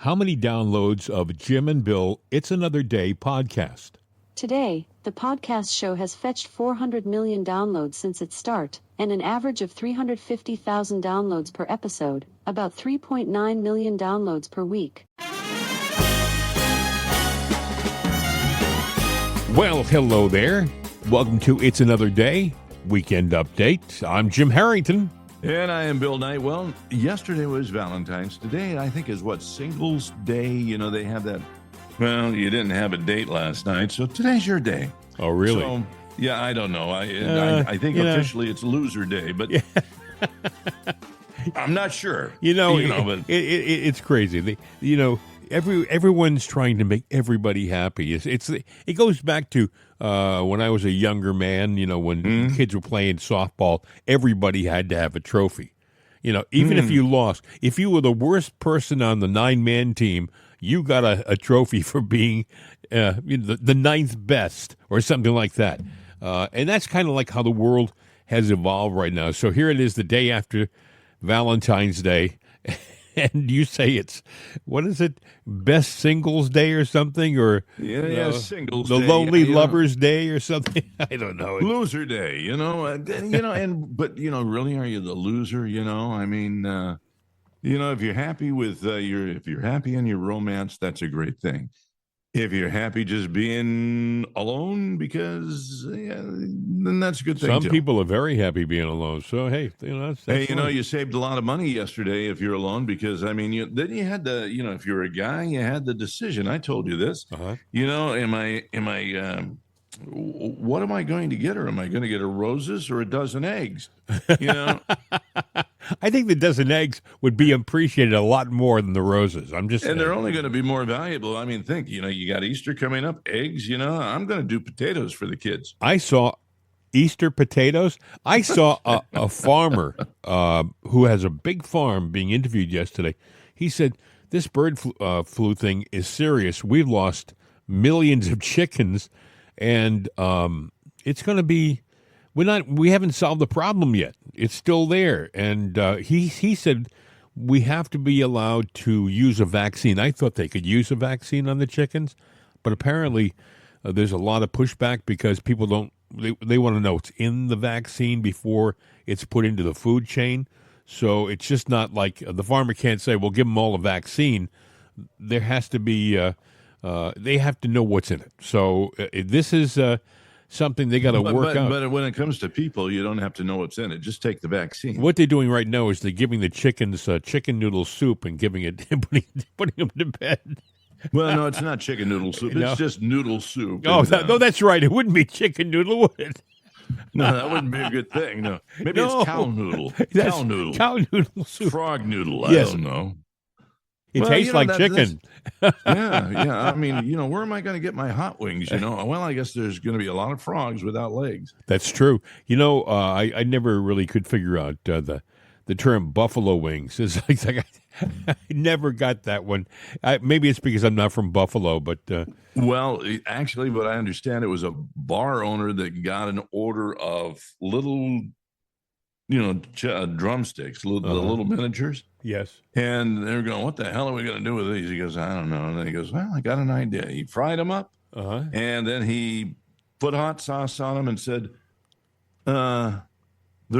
how many downloads of Jim and Bill It's Another Day podcast? Today, the podcast show has fetched 400 million downloads since its start, and an average of 350,000 downloads per episode, about 3.9 million downloads per week. Well, hello there. Welcome to It's Another Day, Weekend Update. I'm Jim Harrington. And I am Bill Knight. Well, yesterday was Valentine's. Today, I think, is Singles Day. You know, they have that. Well, you didn't have a date last night, so today's your day. Oh, really? So, yeah, I don't know. I think officially it's Loser Day, but I'm not sure. But it's crazy. Everyone's trying to make everybody happy. It goes back to when I was a younger man. When kids were playing softball, everybody had to have a trophy. Even if you lost, if you were the worst person on the 9-man team, you got a trophy for being the ninth best or something like that. And that's kind of like how the world has evolved right now. So here it is, the day after Valentine's Day. And you say it's, what is it, Best Singles Day or something? Or Singles the Day. Lonely Lovers Day or something? I don't know. Loser Day, but really, are you the loser? If you're happy with if you're happy in your romance, that's a great thing. If you're happy just being alone, then that's a good thing. Some too. people are very happy being alone. So hey, that's you saved a lot of money yesterday if you're alone, because then you had the if you're a guy, you had the decision. I told you this. Uh-huh. What am I going to get her? Am I going to get her roses or a dozen eggs? I think the dozen eggs would be appreciated a lot more than the roses. I'm just saying. They're only going to be more valuable. I mean, think, you got Easter coming up, eggs, I'm going to do potatoes for the kids. I saw Easter potatoes. I saw a farmer who has a big farm being interviewed yesterday. He said, this bird flu thing is serious. We've lost millions of chickens, and it's going to be, we haven't solved the problem yet. It's still there. And he said we have to be allowed to use a vaccine. I thought they could use a vaccine on the chickens, but apparently there's a lot of pushback because people they want to know what's in the vaccine before it's put into the food chain. So it's just not like the farmer can't say, well, give them all a vaccine. There has to be, they have to know what's in it. So this is something they got to work out. But when it comes to people, you don't have to know what's in it. Just take the vaccine. What they're doing right now is they're giving the chickens chicken noodle soup and giving it, putting them to bed. Well, no, it's not chicken noodle soup. It's just noodle soup. Oh, no, that's right. It wouldn't be chicken noodle, would it? No, that wouldn't be a good thing. No, maybe it's cow noodle. Cow noodle soup. Frog noodle. Yes. I don't know. It tastes like chicken. Yeah. I mean, where am I going to get my hot wings? Well, I guess there's going to be a lot of frogs without legs. That's true. I never really could figure out the term buffalo wings. It's like I never got that one. Maybe it's because I'm not from Buffalo, but well, actually, what I understand, it was a bar owner that got an order of little, drumsticks, the little miniatures. Yes. And they're going, what the hell are we going to do with these? He goes, I don't know. And then he goes, well, I got an idea. He fried them up, and then he put hot sauce on them and said, they're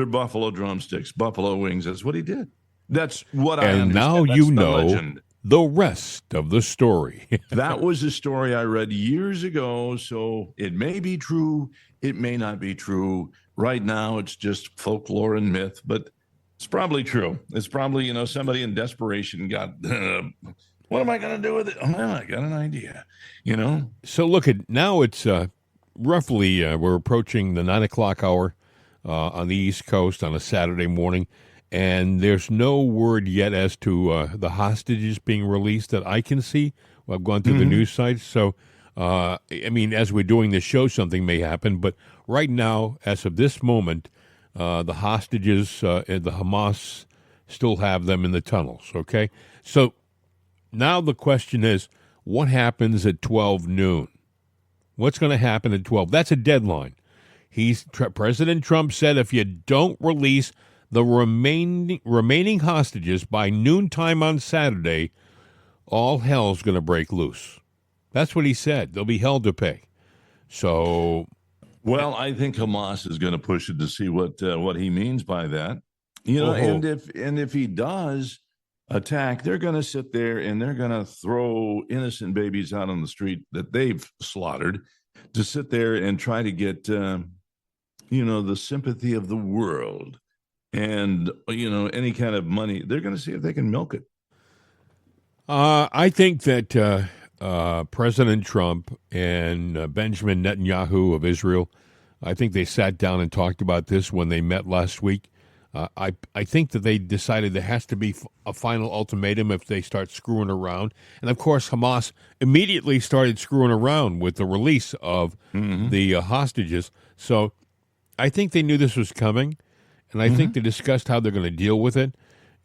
buffalo drumsticks, buffalo wings. That's what he did. That's what I understand. And now That's you the know legend. The rest of the story. That was a story I read years ago, so it may be true. It may not be true. Right now, it's just folklore and myth, but it's probably true. It's probably, somebody in desperation got, what am I going to do with it? Oh, well, I got an idea, So look, now it's roughly, we're approaching the 9 o'clock hour on the East Coast on a Saturday morning, and there's no word yet as to the hostages being released that I can see. Well, I've gone through the news sites, so, as we're doing this show, something may happen, but right now, as of this moment, the hostages, the Hamas still have them in the tunnels, okay? So now the question is, what happens at 12 noon? What's going to happen at 12? That's a deadline. President Trump said if you don't release the remaining hostages by noontime on Saturday, all hell's going to break loose. That's what he said. There'll be hell to pay. So, well, I think Hamas is going to push it to see what he means by that. And if he does attack, they're going to sit there and they're going to throw innocent babies out on the street that they've slaughtered to sit there and try to get the sympathy of the world and any kind of money. They're going to see if they can milk it. I think that President Trump and Benjamin Netanyahu of Israel, I think they sat down and talked about this when they met last week. I think that they decided there has to be a final ultimatum if they start screwing around. And, of course, Hamas immediately started screwing around with the release of the hostages. So I think they knew this was coming, and I think they discussed how they're going to deal with it.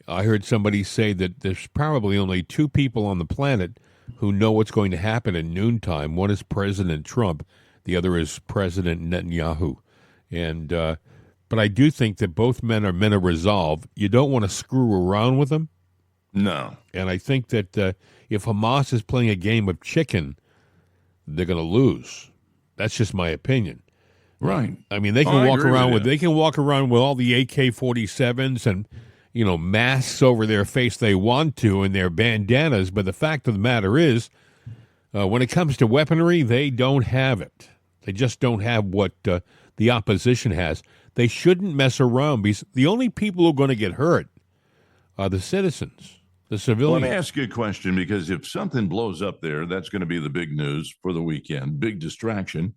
I heard somebody say that there's probably only two people on the planet who know what's going to happen at noontime. One is President Trump. The other is President Netanyahu. And but I do think that both men are men of resolve. You don't want to screw around with them. No. And I think that if Hamas is playing a game of chicken, they're going to lose. That's just my opinion. Right. I mean, they can walk around with all the AK-47s and masks over their face they want to and their bandanas, but the fact of the matter is, when it comes to weaponry, they don't have it. They just don't have what the opposition has. They shouldn't mess around because the only people who are going to get hurt are the citizens, the civilians. Let me ask you a question, because if something blows up there, that's going to be the big news for the weekend, big distraction.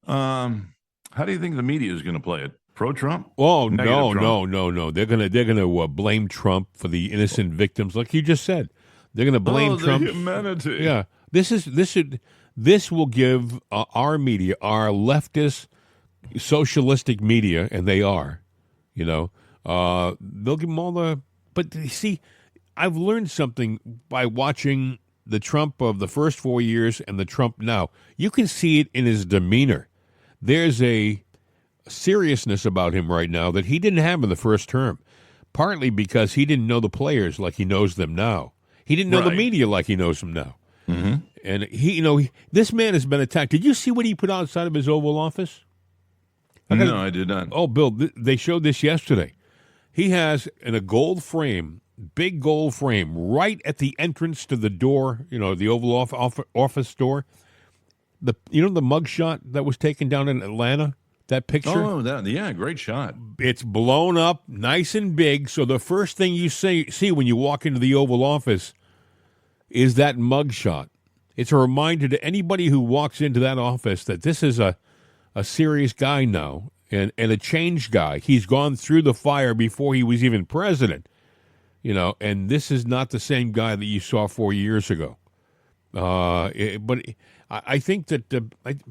How do you think the media is going to play it? Pro-Trump? Oh, no. They're gonna blame Trump for the innocent victims, like you just said. They're gonna blame Trump. Humanity. Yeah, this will give our media, our leftist, socialistic media, and they are, they'll give them all the. But you see, I've learned something by watching the Trump of the first 4 years and the Trump now. You can see it in his demeanor. There's a seriousness about him right now that he didn't have in the first term, partly because he didn't know the players like he knows them now. He didn't know the media like he knows them now. Mm-hmm. And this man has been attacked. Did you see what he put outside of his Oval Office? No, I did not. Oh, Bill, they showed this yesterday. He has in a gold frame, big gold frame, right at the entrance to the door, the Oval Office door. The mugshot that was taken down in Atlanta. That picture? Oh, great shot. It's blown up nice and big, so the first thing you see when you walk into the Oval Office is that mugshot. It's a reminder to anybody who walks into that office that this is a serious guy now and a changed guy. He's gone through the fire before he was even president, and this is not the same guy that you saw 4 years ago. But I think that,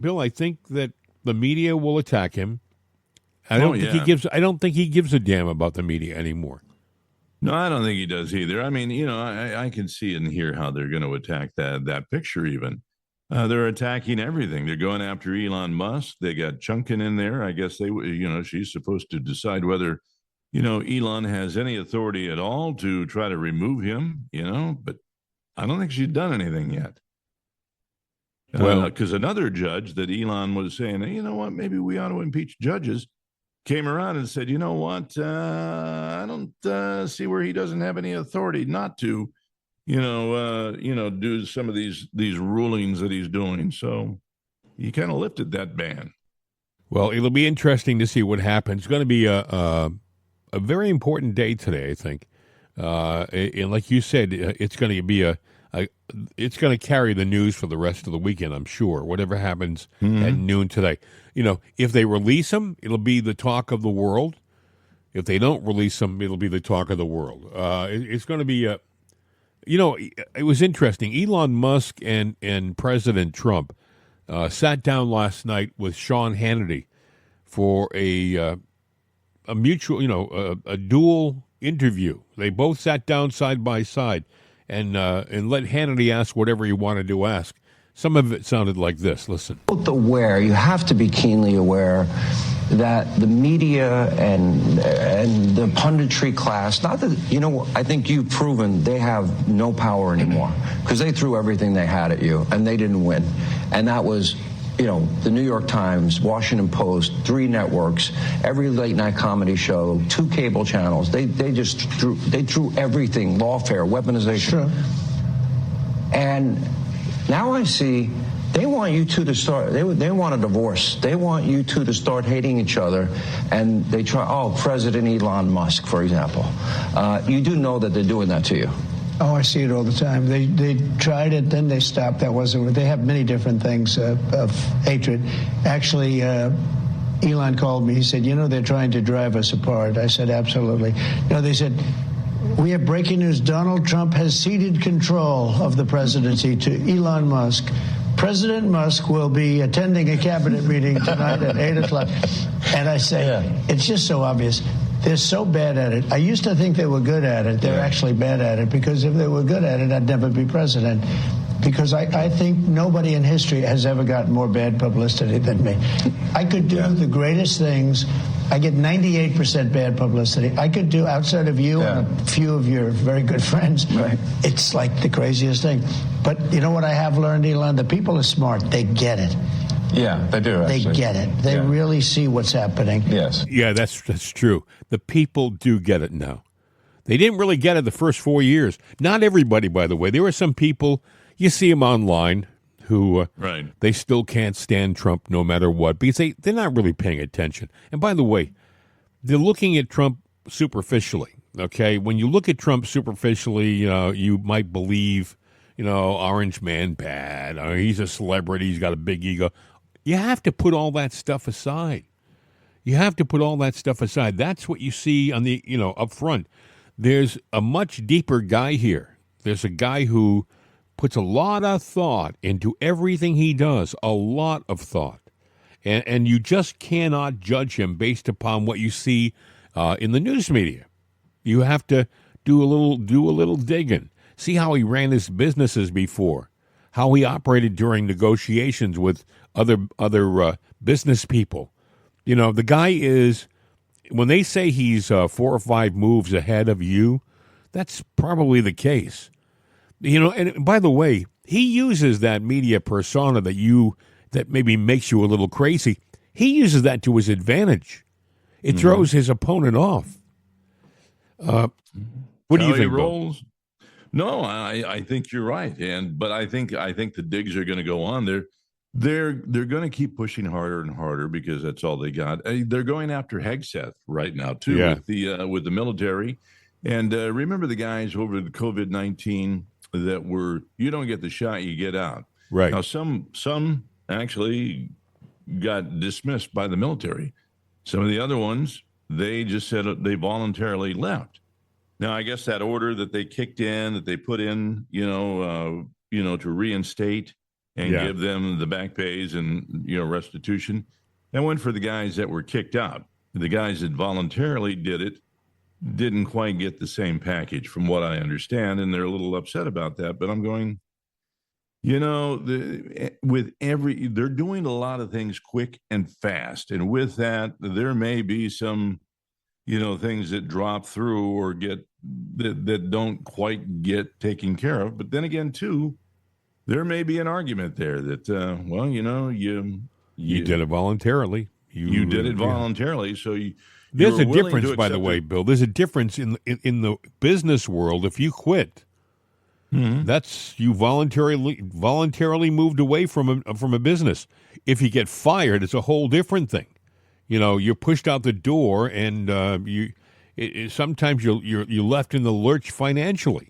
Bill, I think that the media will attack him. I don't think he gives a damn about the media anymore. No, I don't think he does either. I mean, I can see and hear how they're going to attack that picture even. They're attacking everything. They're going after Elon Musk. They got Chunkin in there. I guess she's supposed to decide whether, Elon has any authority at all to try to remove him, but I don't think she's done anything yet. Well, because another judge that Elon was saying, you know what, maybe we ought to impeach judges, came around and said, you know what, I don't see where he doesn't have any authority not to, do some of these rulings that he's doing. So he kind of lifted that ban. Well, it'll be interesting to see what happens. It's going to be a very important day today, I think. And like you said, it's going to be it's going to carry the news for the rest of the weekend, I'm sure, whatever happens at noon today. If they release him, it'll be the talk of the world. If they don't release him, it'll be the talk of the world. It's going to be, it was interesting. Elon Musk and President Trump sat down last night with Sean Hannity for a mutual, a dual interview. They both sat down side by side and let Hannity ask whatever he wanted to ask. Some of it sounded like this. Listen. You have to be keenly aware that the media and the punditry class, not that, I think you've proven they have no power anymore because they threw everything they had at you and they didn't win. And that was, the New York Times, Washington Post, 3 networks, every late night comedy show, 2 cable channels. They threw everything, lawfare, weaponization. Sure. And now I see they want you two to start, they want a divorce. They want you two to start hating each other. And they try, President Elon Musk, for example. You do know that they're doing that to you. Oh, I see it all the time. They tried it, then they stopped. That wasn't. They have many different things of hatred. Actually, Elon called me. He said, they're trying to drive us apart. I said, absolutely. They said, we have breaking news. Donald Trump has ceded control of the presidency to Elon Musk. President Musk will be attending a cabinet meeting tonight at 8 o'clock. And I say, It's just so obvious. They're so bad at it. I used to think they were good at it. They're actually bad at it, because if they were good at it, I'd never be president. Because I think nobody in history has ever gotten more bad publicity than me. I could do the greatest things. I get 98% bad publicity. I could do, outside of you and a few of your very good friends, it's like the craziest thing. But you know what I have learned, Elon? The people are smart. They get it. Yeah, they do, actually. They get it. They really see what's happening. Yes. Yeah, that's true. The people do get it now. They didn't really get it the first 4 years. Not everybody, by the way. There were some people, you see them online, who they still can't stand Trump no matter what, because they're not really paying attention. And by the way, they're looking at Trump superficially, okay? When you look at Trump superficially, you might believe, Orange Man bad, or he's a celebrity, he's got a big ego. You have to put all that stuff aside. You have to put all that stuff aside. That's what you see on the, up front. There's a much deeper guy here. There's a guy who puts a lot of thought into everything he does, a lot of thought. And you just cannot judge him based upon what you see in the news media. You have to do a little digging. See how he ran his businesses before, how he operated during negotiations with other business people. The guy is, when they say he's 4 or 5 moves ahead of you, that's probably the case. And by the way, he uses that media persona that maybe makes you a little crazy. He uses that to his advantage. It throws his opponent off. What do you think, Bill? No, I think you're right, but I think the digs are going to go on. They're going to keep pushing harder and harder because that's all they got. They're going after Hegseth right now too, with the military. And remember the guys over the COVID-19 that were, you don't get the shot, you get out. Right. Now some actually got dismissed by the military. Some of the other ones, they just said they voluntarily left. Now, I guess that order that they kicked in, that they put in, to reinstate and give them the back pays and, restitution, that went for the guys that were kicked out. The guys that voluntarily did it didn't quite get the same package from what I understand, and they're a little upset about that. But I'm going, they're doing a lot of things quick and fast. And with that, there may be some, things that drop through or get that don't quite get taken care of. But then again, too, there may be an argument there that, you did it voluntarily. You did it voluntarily, so there's a difference, by the way, Bill. There's a difference in the business world. If you quit, that's you voluntarily moved away from a business. If you get fired, it's a whole different thing. You're pushed out the door, and sometimes you're left in the lurch financially.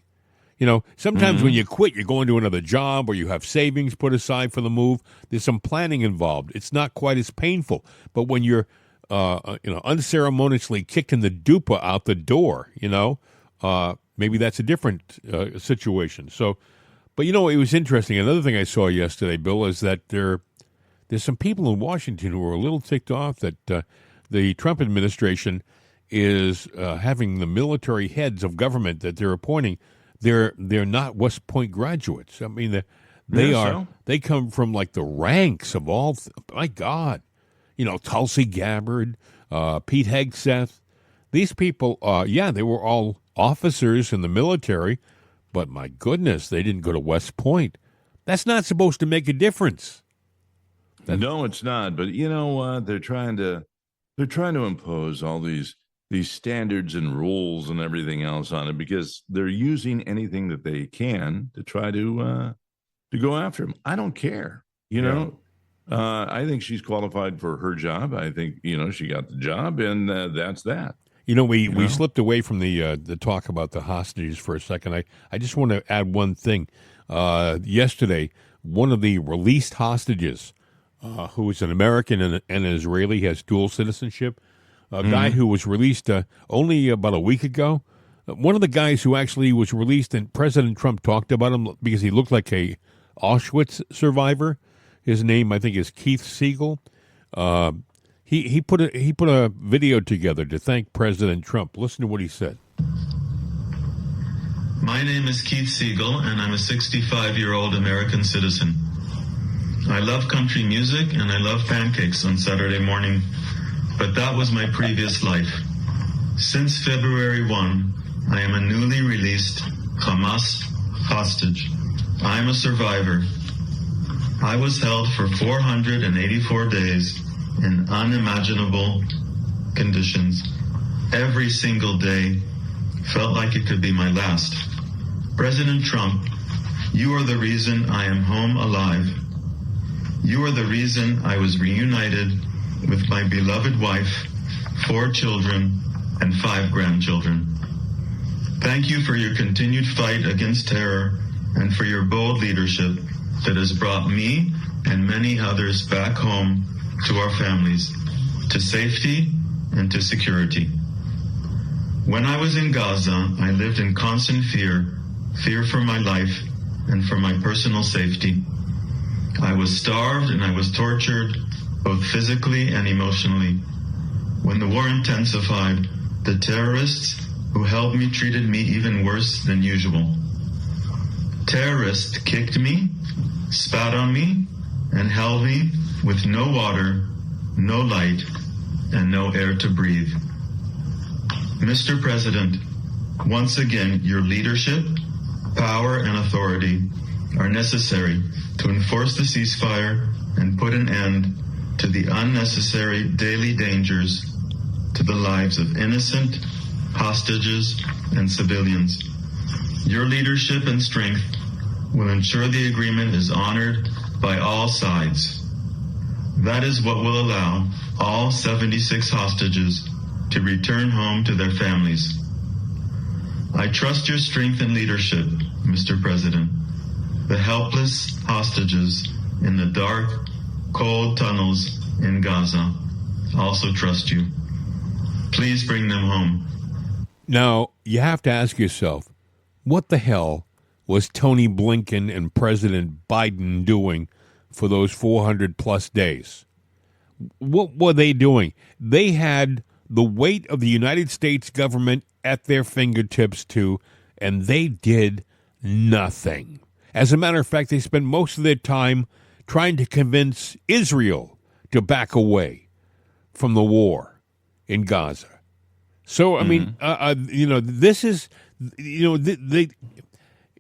Sometimes when you quit, you're going to another job or you have savings put aside for the move. There's some planning involved. It's not quite as painful. But when you're, unceremoniously kicking the dupa out the door, maybe that's a different situation. So, but it was interesting. Another thing I saw yesterday, Bill, is that there's some people in Washington who are a little ticked off that the Trump administration is having the military heads of government that they're appointing. They're not West Point graduates. I mean, they come from like the ranks of all. My God, Tulsi Gabbard, Pete Hegseth. These people, they were all officers in the military, but my goodness, they didn't go to West Point. That's not supposed to make a difference. No, it's not. But you know what? They're trying to impose all these standards and rules and everything else on it because they're using anything that they can to try to go after him. I don't care. I think she's qualified for her job. I think she got the job, and that's that. We slipped away from the talk about the hostages for a second. I just want to add one thing. Yesterday, one of the released hostages, who is an American and an Israeli, has dual citizenship, a guy who was released only about a week ago. One of the guys who actually was released, and President Trump talked about him because he looked like a Auschwitz survivor. His name, I think, is Keith Siegel. He put a video together to thank President Trump. Listen to what he said. My name is Keith Siegel, and I'm a 65-year-old American citizen. I love country music, and I love pancakes on Saturday morning, but that was my previous life. Since February 1, I am a newly released Hamas hostage. I am a survivor. I was held for 484 days in unimaginable conditions. Every single day felt like it could be my last. President Trump, you are the reason I am home alive. You are the reason I was reunited with my beloved wife, 4 children, and 5 grandchildren. Thank you for your continued fight against terror and for your bold leadership that has brought me and many others back home to our families, to safety and to security. When I was in Gaza, I lived in constant fear for my life and for my personal safety. I was starved and I was tortured, both physically and emotionally. When the war intensified, the terrorists who held me treated me even worse than usual. Terrorists kicked me, spat on me, and held me with no water, no light, and no air to breathe. Mr. President, once again, your leadership, power, and authority are necessary to enforce the ceasefire and put an end to the unnecessary daily dangers to the lives of innocent hostages and civilians. Your leadership and strength will ensure the agreement is honored by all sides. That is what will allow all 76 hostages to return home to their families. I trust your strength and leadership, Mr. President. The helpless hostages in the dark, cold tunnels in Gaza also trust you. Please bring them home. Now, you have to ask yourself, what the hell was Tony Blinken and President Biden doing for those 400-plus days? What were they doing? They had the weight of the United States government at their fingertips, too, and they did nothing. As a matter of fact, they spent most of their time trying to convince Israel to back away from the war in Gaza. So, I mean, this is, the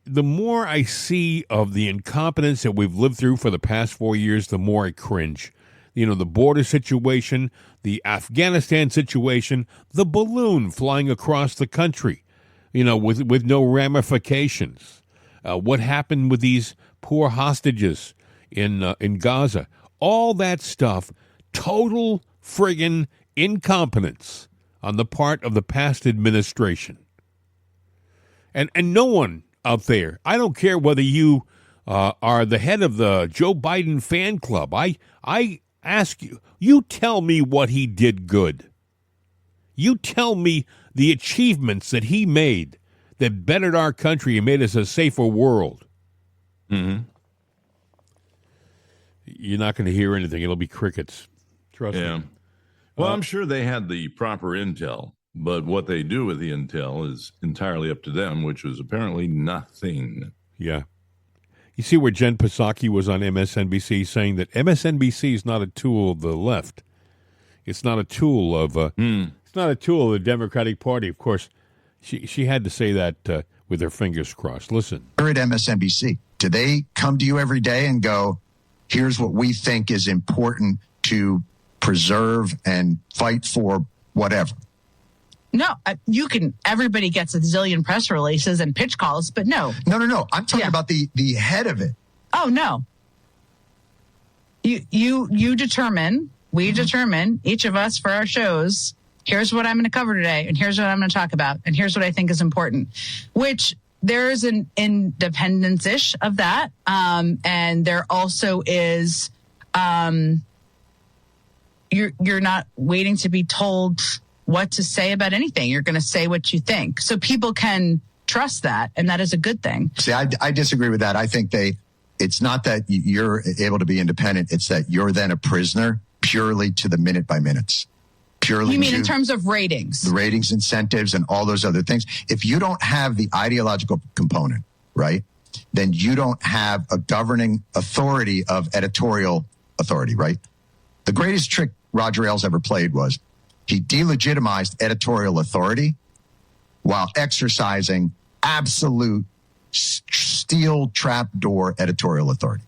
more I see of the incompetence that we've lived through for the past 4 years, the more I cringe. The border situation, the Afghanistan situation, the balloon flying across the country, with no ramifications. What happened with these poor hostages in Gaza? All that stuff, total friggin' incompetence on the part of the past administration. And no one out there, I don't care whether you are the head of the Joe Biden fan club. I ask you, you tell me what he did good. You tell me the achievements that he made that bettered our country and made us a safer world. Mm-hmm. You're not going to hear anything. It'll be crickets. Trust me. Well, I'm sure they had the proper intel, but what they do with the intel is entirely up to them, which was apparently nothing. Yeah. You see where Jen Psaki was on MSNBC saying that MSNBC is not a tool of the left. It's not a tool of it's not a tool of the Democratic Party. Of course, she had to say that with her fingers crossed. Listen. You're at MSNBC. Do they come to you every day and go, here's what we think is important to preserve and fight for whatever? No, everybody gets a zillion press releases and pitch calls, but no. No. I'm talking about the head of it. Oh, no. You determine, we determine, each of us for our shows, here's what I'm going to cover today, and here's what I'm going to talk about, and here's what I think is important, which there is an independence-ish of that. And there also is, you're not waiting to be told what to say about anything. You're going to say what you think. So people can trust that, and that is a good thing. See, I disagree with that. I think it's not that you're able to be independent. It's that you're then a prisoner purely to the minute by minutes. Purely. You mean in terms of ratings? The ratings, incentives, and all those other things. If you don't have the ideological component, right, then you don't have a governing authority of editorial authority, right? The greatest trick Roger Ailes ever played was he delegitimized editorial authority while exercising absolute steel trapdoor editorial authority.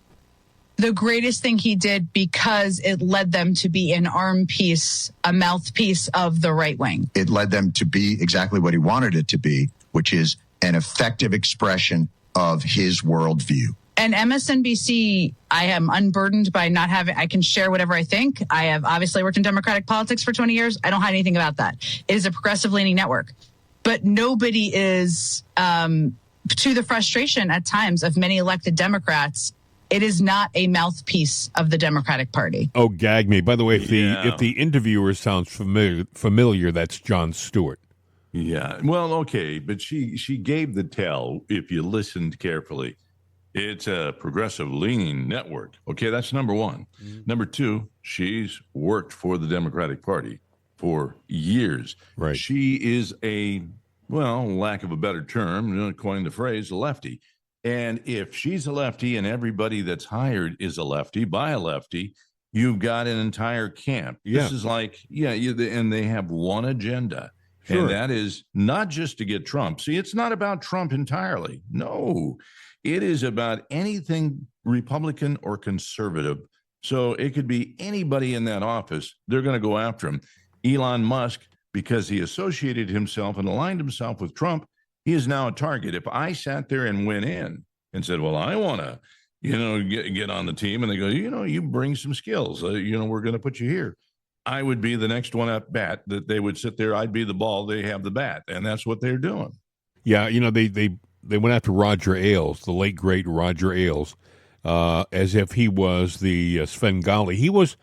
The greatest thing he did because it led them to be an arm piece, a mouthpiece of the right wing. It led them to be exactly what he wanted it to be, which is an effective expression of his worldview. And MSNBC, I am unburdened by not having, I can share whatever I think. I have obviously worked in Democratic politics for 20 years. I don't hide anything about that. It is a progressive leaning network. But nobody is, to the frustration at times of many elected Democrats, it is not a mouthpiece of the Democratic Party. Oh, gag me. By the way, if the interviewer sounds familiar, that's Jon Stewart. Yeah. Well, okay, but she gave the tell if you listened carefully. It's a progressive leaning network. Okay, that's number one. Mm-hmm. Number two, she's worked for the Democratic Party for years. Right. She is lack of a better term, coining the phrase, a lefty. And if she's a lefty and everybody that's hired is a lefty by a lefty, you've got an entire camp. Yeah. This is like, and they have one agenda. Sure. And that is not just to get Trump. See, it's not about Trump entirely. No, it is about anything Republican or conservative. So it could be anybody in that office. They're going to go after him. Elon Musk, because he associated himself and aligned himself with Trump, he is now a target. If I sat there and went in and said, well, I want to, get on the team, and they go, you bring some skills, we're going to put you here, I would be the next one at bat that they would sit there. I'd be the ball. They have the bat. And that's what they're doing. Yeah. They went after Roger Ailes, the late, great Roger Ailes, as if he was the Svengali. He was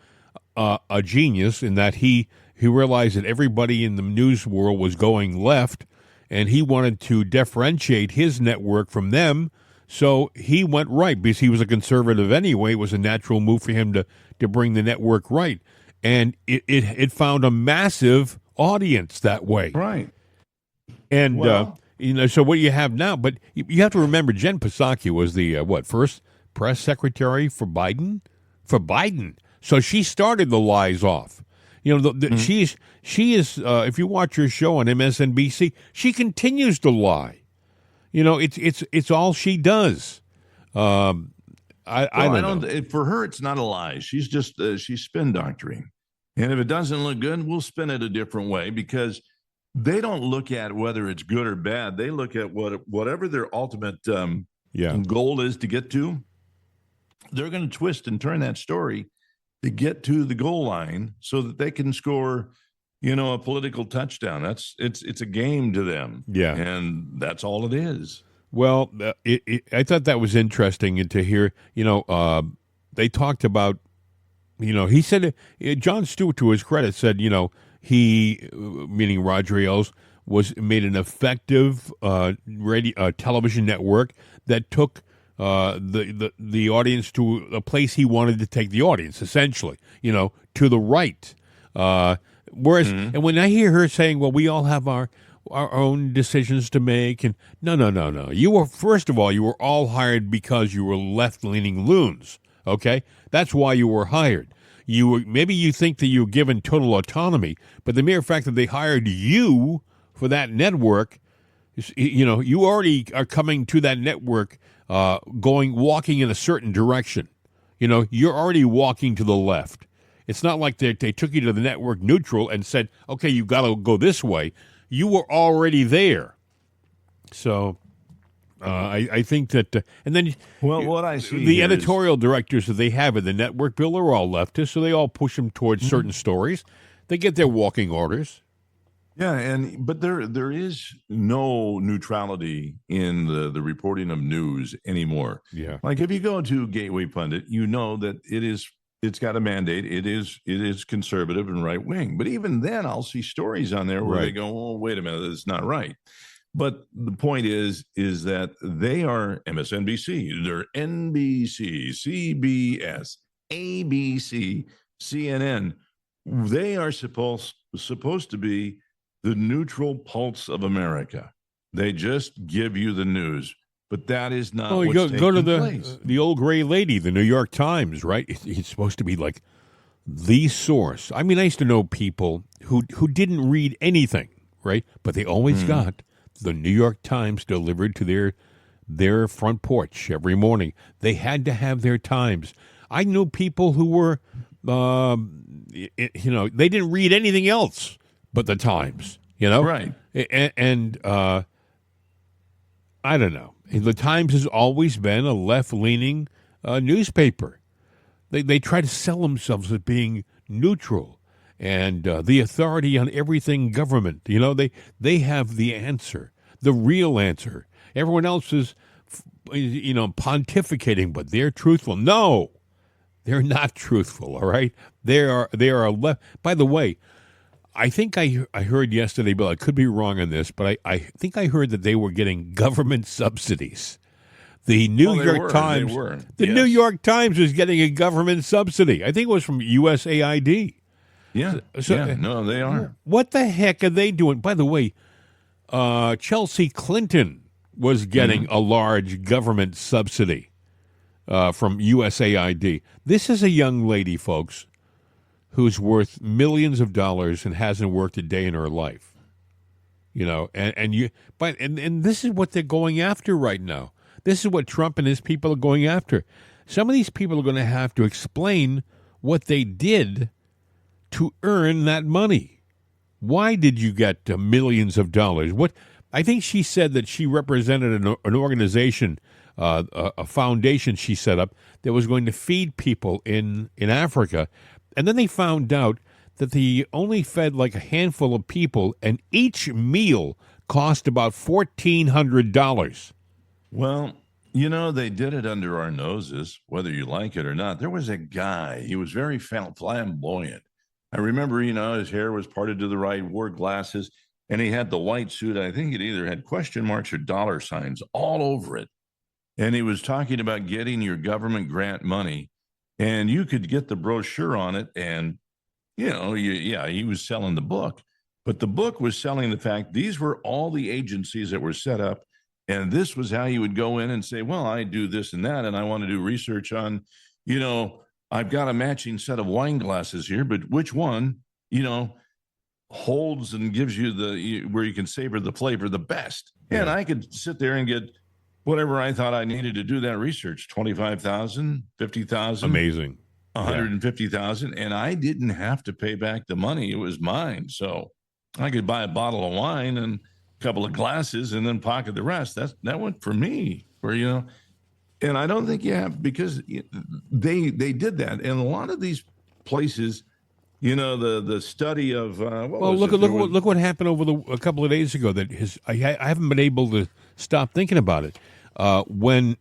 a genius in that he realized that everybody in the news world was going left, and he wanted to differentiate his network from them. So he went right because he was a conservative anyway. It was a natural move for him to bring the network right. And it found a massive audience that way. Right. And, so what you have now, but you have to remember Jen Psaki was the, first press secretary for Biden? For Biden. So she started the lies off. She is, if you watch her show on MSNBC, she continues to lie. It's all she does. I don't know. For her, it's not a lie. She's just, she's spin doctoring. And if it doesn't look good, we'll spin it a different way, because they don't look at whether it's good or bad. They look at whatever their ultimate goal is to get to. They're going to twist and turn that story to get to the goal line so that they can score, a political touchdown. It's a game to them. Yeah. And that's all it is. Well, I thought that was interesting to hear, they talked about, he said, Jon Stewart, to his credit, said, he, meaning Roger Ailes, made an effective television network that took the audience to a place he wanted to take the audience, essentially, to the right. Whereas, and when I hear her saying, well, we all have our own decisions to make, and no. You were, first of all, you were all hired because you were left-leaning loons, okay? That's why you were hired. maybe you think that you're given total autonomy, but the mere fact that they hired you for that network, you already are coming to that network, walking in a certain direction. You're already walking to the left. It's not like they took you to the network neutral and said, okay, you got to go this way. You were already there. So I think that, and then what I see the editorial directors that they have in the network, Bill, are all leftists, so they all push them towards certain stories. They get their walking orders. Yeah, but there is no neutrality in the reporting of news anymore. Yeah, like if you go to Gateway Pundit, you know that it's got a mandate. It is conservative and right wing. But even then, I'll see stories on there where they go, "Oh, wait a minute, that's not right." But the point is that they are MSNBC, they're NBC, CBS, ABC, CNN. They are supposed to be the neutral pulse of America. They just give you the news, but that is not what's taking go to place. the old gray lady, the New York Times, right? It's supposed to be like the source. I mean, I used to know people who didn't read anything, right? But they always got the New York Times delivered to their front porch every morning. They had to have their Times. I knew people who were, they didn't read anything else but the Times, Right. And I don't know. The Times has always been a left-leaning newspaper. They try to sell themselves as being neutral and the authority on everything government. They have the answer, the real answer. Everyone else is, pontificating, but they're truthful. No, they're not truthful. All right, they are left. By the way, I think I heard yesterday, Bill, I could be wrong on this, but I think I heard that they were getting government subsidies. The New York Times, New York Times was getting a government subsidy. I think it was from USAID. Yeah, no, they are. What the heck are they doing? By the way, Chelsea Clinton was getting a large government subsidy from USAID. This is a young lady, folks, who's worth millions of dollars and hasn't worked a day in her life. And this is what they're going after right now. This is what Trump and his people are going after. Some of these people are going to have to explain what they did to earn that money. Why did you get millions of dollars? I think she said that she represented an organization, a foundation she set up that was going to feed people in Africa. And then they found out that they only fed like a handful of people, and each meal cost about $1,400. Well, they did it under our noses, whether you like it or not. There was a guy, he was very flamboyant. I remember, his hair was parted to the right, wore glasses, and he had the white suit. I think it either had question marks or dollar signs all over it. And he was talking about getting your government grant money, and you could get the brochure on it. And, he was selling the book, but the book was selling the fact these were all the agencies that were set up. And this was how you would go in and say, well, I do this and that, and I want to do research on, I've got a matching set of wine glasses here, but which one, holds and gives you where you can savor the flavor the best. Yeah. And I could sit there and get whatever I thought I needed to do that research, 25,000, 50,000. Amazing. 150,000. And I didn't have to pay back the money. It was mine. So I could buy a bottle of wine and couple of glasses and then pocket the rest. That went for me, and I don't think you have, because they did that. And a lot of these places, the study of look what happened over a couple of days ago. I haven't been able to stop thinking about it. When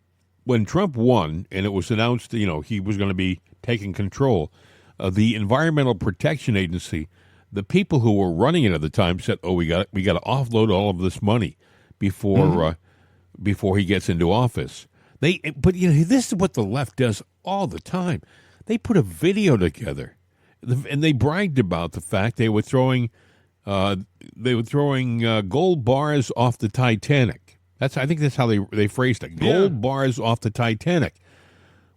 Trump won and it was announced, he was going to be taking control, the Environmental Protection Agency, the people who were running it at the time said, "Oh, we got to offload all of this money before he gets into office." But this is what the left does all the time. They put a video together, and they bragged about the fact they were throwing gold bars off the Titanic. I think that's how they phrased it. Gold bars off the Titanic.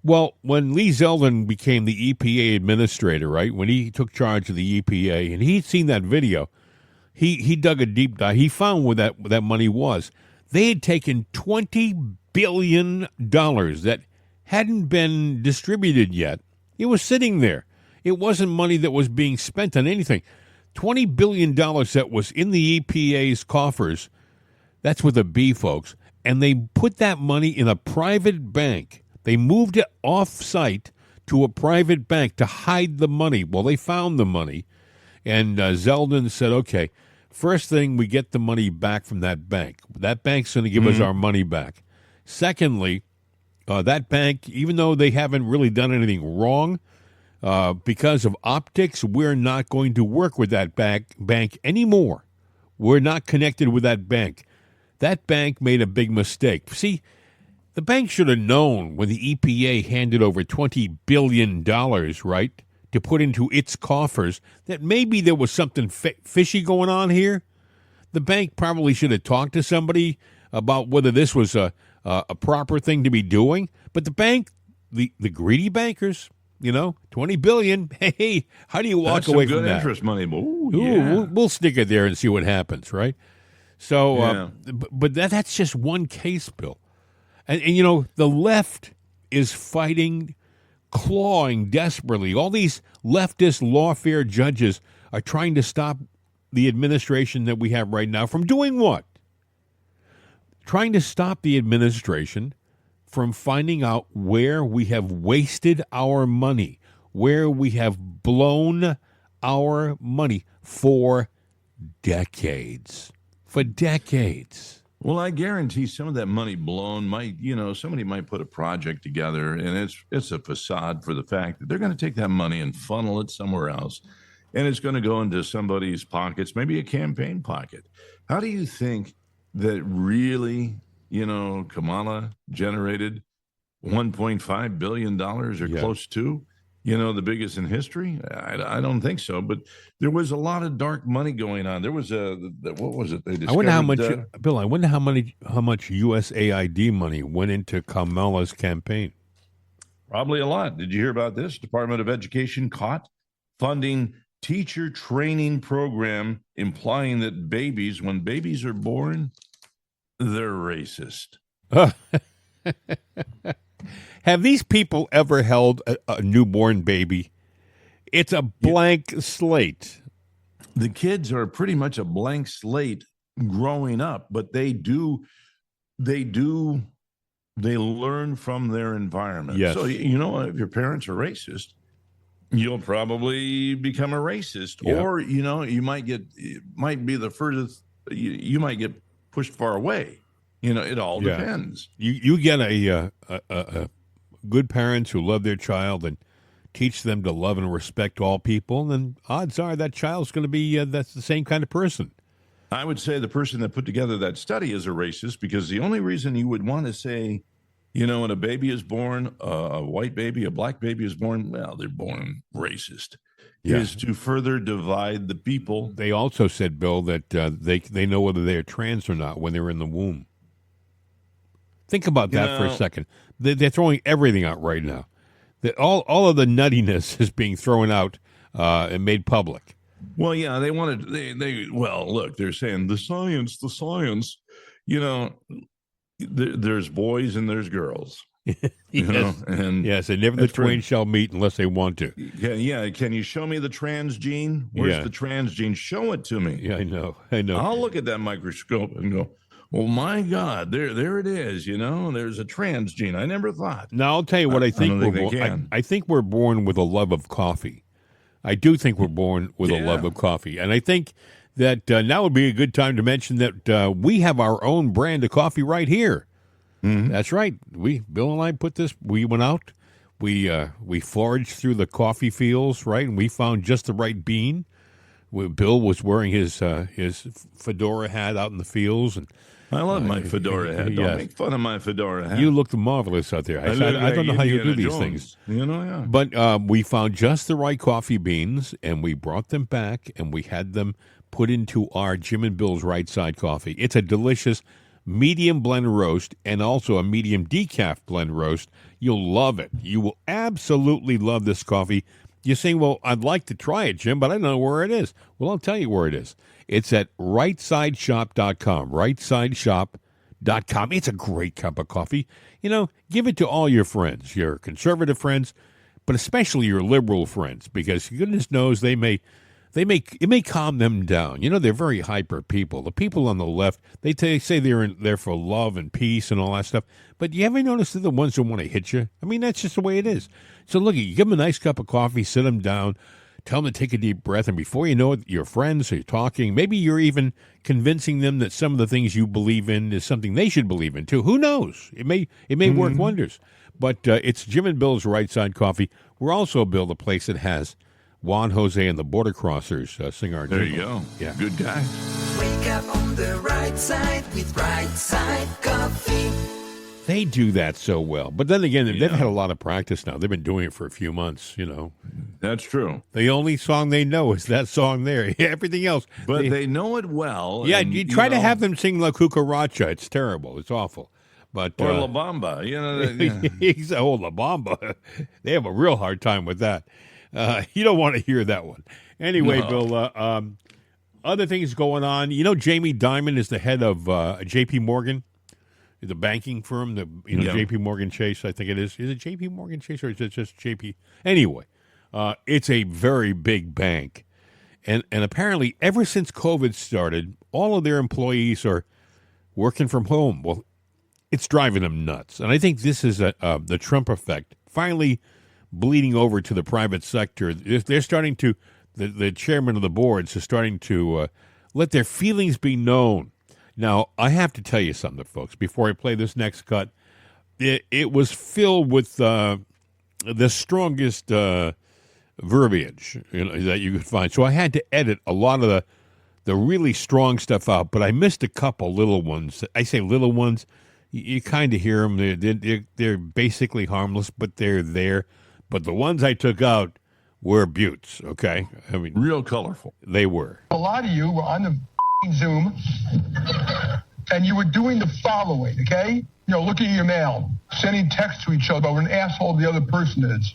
Well, when Lee Zeldin became the EPA administrator, right, when he took charge of the EPA, and he'd seen that video, he dug a deep dive. He found where that money was. They had taken $20 billion that hadn't been distributed yet. It was sitting there. It wasn't money that was being spent on anything. $20 billion that was in the EPA's coffers. That's with a B, folks. And they put that money in a private bank. They moved it off-site to a private bank to hide the money. Well, they found the money. And Zeldin said, okay, first thing, we get the money back from that bank. That bank's going to give us our money back. Secondly, that bank, even though they haven't really done anything wrong, because of optics, we're not going to work with that bank anymore. We're not connected with that bank. That bank made a big mistake. See, the bank should have known when the EPA handed over $20 billion, right, to put into its coffers, that maybe there was something fishy going on here. The bank probably should have talked to somebody about whether this was a proper thing to be doing. But the bank, the greedy bankers, $20 billion. Hey, how do you walk away from that? That's some good interest money. Ooh, yeah. We'll stick it there and see what happens, right? So, but that's just one case, Bill. And the left is fighting, clawing desperately. All these leftist lawfare judges are trying to stop the administration that we have right now from doing what? Trying to stop the administration from finding out where we have wasted our money, where we have blown our money for decades. For decades. Well, I guarantee some of that money blown might, somebody might put a project together, and it's a facade for the fact that they're going to take that money and funnel it somewhere else, and it's going to go into somebody's pockets, maybe a campaign pocket. How do you think that really, Kamala generated $1.5 billion or close to? The biggest in history? I don't think so. But there was a lot of dark money going on. There was what was it? They discovered, I wonder how much, Bill. I wonder how much USAID money went into Kamala's campaign. Probably a lot. Did you hear about this? Department of Education caught funding teacher training program, implying that when babies are born, they're racist. Have these people ever held a newborn baby? It's a blank slate. The kids are pretty much a blank slate growing up, but they learn from their environment. Yes. So, if your parents are racist, you'll probably become a racist. Yeah. Or, you might be the furthest, you might get pushed far away. It all depends. You get a good parents who love their child and teach them to love and respect all people, then odds are that child's going to be that's the same kind of person. I would say the person that put together that study is a racist, because the only reason you would want to say, when a baby is born, a white baby, a black baby is born, well, they're born racist, is to further divide the people. They also said, Bill, that they know whether they're trans or not when they're in the womb. Think about that for a second. They're throwing everything out right now. All of the nuttiness is being thrown out and made public. Well, yeah, they wanted look, they're saying the science. There's boys and there's girls. Yes. And never the twain shall meet unless they want to. Yeah. Can you show me the trans gene? Where's the trans gene? Show it to me. Yeah, I know. I'll look at that microscope and go, oh my God, there it is. There's a trans gene. I never thought. Now I'll tell you what I think I think we're born with a love of coffee. I do think we're born with a love of coffee, and I think that now would be a good time to mention that we have our own brand of coffee right here. Mm-hmm. That's right. Bill and I put this. We went out. We foraged through the coffee fields, right, and we found just the right bean. Bill was wearing his fedora hat out in the fields, and I love my fedora hat. Don't make fun of my fedora hat. You looked marvelous out there. I don't know how you do these things. But we found just the right coffee beans, and we brought them back, and we had them put into our Jim and Bill's Right Side coffee. It's a delicious medium blend roast and also a medium decaf blend roast. You'll love it. You will absolutely love this coffee. You're saying, well, I'd like to try it, Jim, but I don't know where it is. Well, I'll tell you where it is. It's at rightsideshop.com, rightsideshop.com. It's a great cup of coffee. You know, give it to all your friends, your conservative friends, but especially your liberal friends, because goodness knows it may calm them down. You know, they're very hyper people. The people on the left, they say they're there for love and peace and all that stuff. But you ever notice they're the ones who want to hit you? I mean, that's just the way it is. So look, you give them a nice cup of coffee, sit them down, tell them to take a deep breath, and before you know it, you're friends, you're talking. Maybe you're even convincing them that some of the things you believe in is something they should believe in too. Who knows? It may work wonders. But it's Jim and Bill's Right Side Coffee. We're also, Bill, the place that has Juan Jose and the Border Crossers sing our There jingle. you go. Yeah. Good guy. Wake up on the right side with Right Side Coffee. They do that so well. But then again, they've had a lot of practice now. They've been doing it for a few months, you know. That's true. The only song they know is that song there. Everything else. But they know it well. Yeah, and, you try to have them sing La Cucaracha. It's terrible. It's awful. But Or La Bamba. You know, La Bamba. They have a real hard time with that. You don't want to hear that one. Anyway, No. Bill, other things going on. You know, Jamie Dimon is the head of J.P. Morgan, the banking firm, J.P. Morgan Chase, I think it is. Is it J.P. Morgan Chase or is it just J.P.? Anyway, it's a very big bank. And apparently, ever since COVID started, all of their employees are working from home. Well, it's driving them nuts. And I think this is the Trump effect finally bleeding over to the private sector. They're starting to, the chairman of the boards is starting to let their feelings be known. Now, I have to tell you something, folks, before I play this next cut. It was filled with the strongest verbiage that you could find. So I had to edit a lot of the really strong stuff out, but I missed a couple little ones. I say little ones. You kind of hear them. They're basically harmless, but they're there. But the ones I took out were buttes, okay? I mean, real colorful. They were. A lot of you were on the Zoom, and you were doing the following, okay? You know, looking at your mail, sending texts to each other about what an asshole the other person is,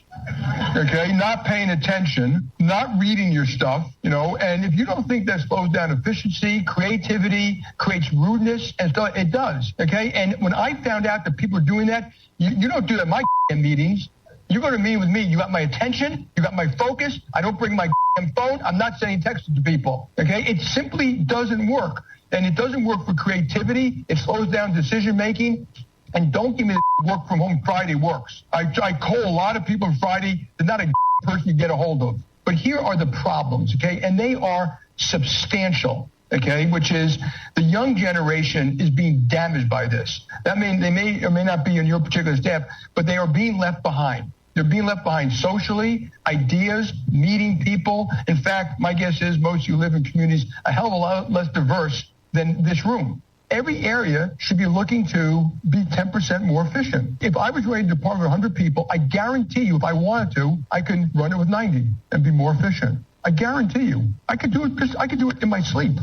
okay? Not paying attention, not reading your stuff, you know, and if you don't think that slows down efficiency, creativity, creates rudeness, and stuff, it does, okay? And when I found out that people are doing that, you don't do that in my meetings. You go to a meeting with me, you got my attention, you got my focus, I don't bring my phone, I'm not sending texts to people, okay? It simply doesn't work. And it doesn't work for creativity. It slows down decision-making. And don't give me the work from home Friday works. I call a lot of people on Friday. They're not a person you get a hold of. But here are the problems, okay? And they are substantial, okay? Which is the young generation is being damaged by this. That means they may or may not be in your particular staff, but they are being left behind. They're being left behind socially, ideas, meeting people. In fact, my guess is most of you live in communities a hell of a lot less diverse than this room. Every area should be looking to be 10% more efficient. If I was running a department of 100 people, I guarantee you if I wanted to, I could run it with 90 and be more efficient. I guarantee you. I could do it because I could do it in my sleep.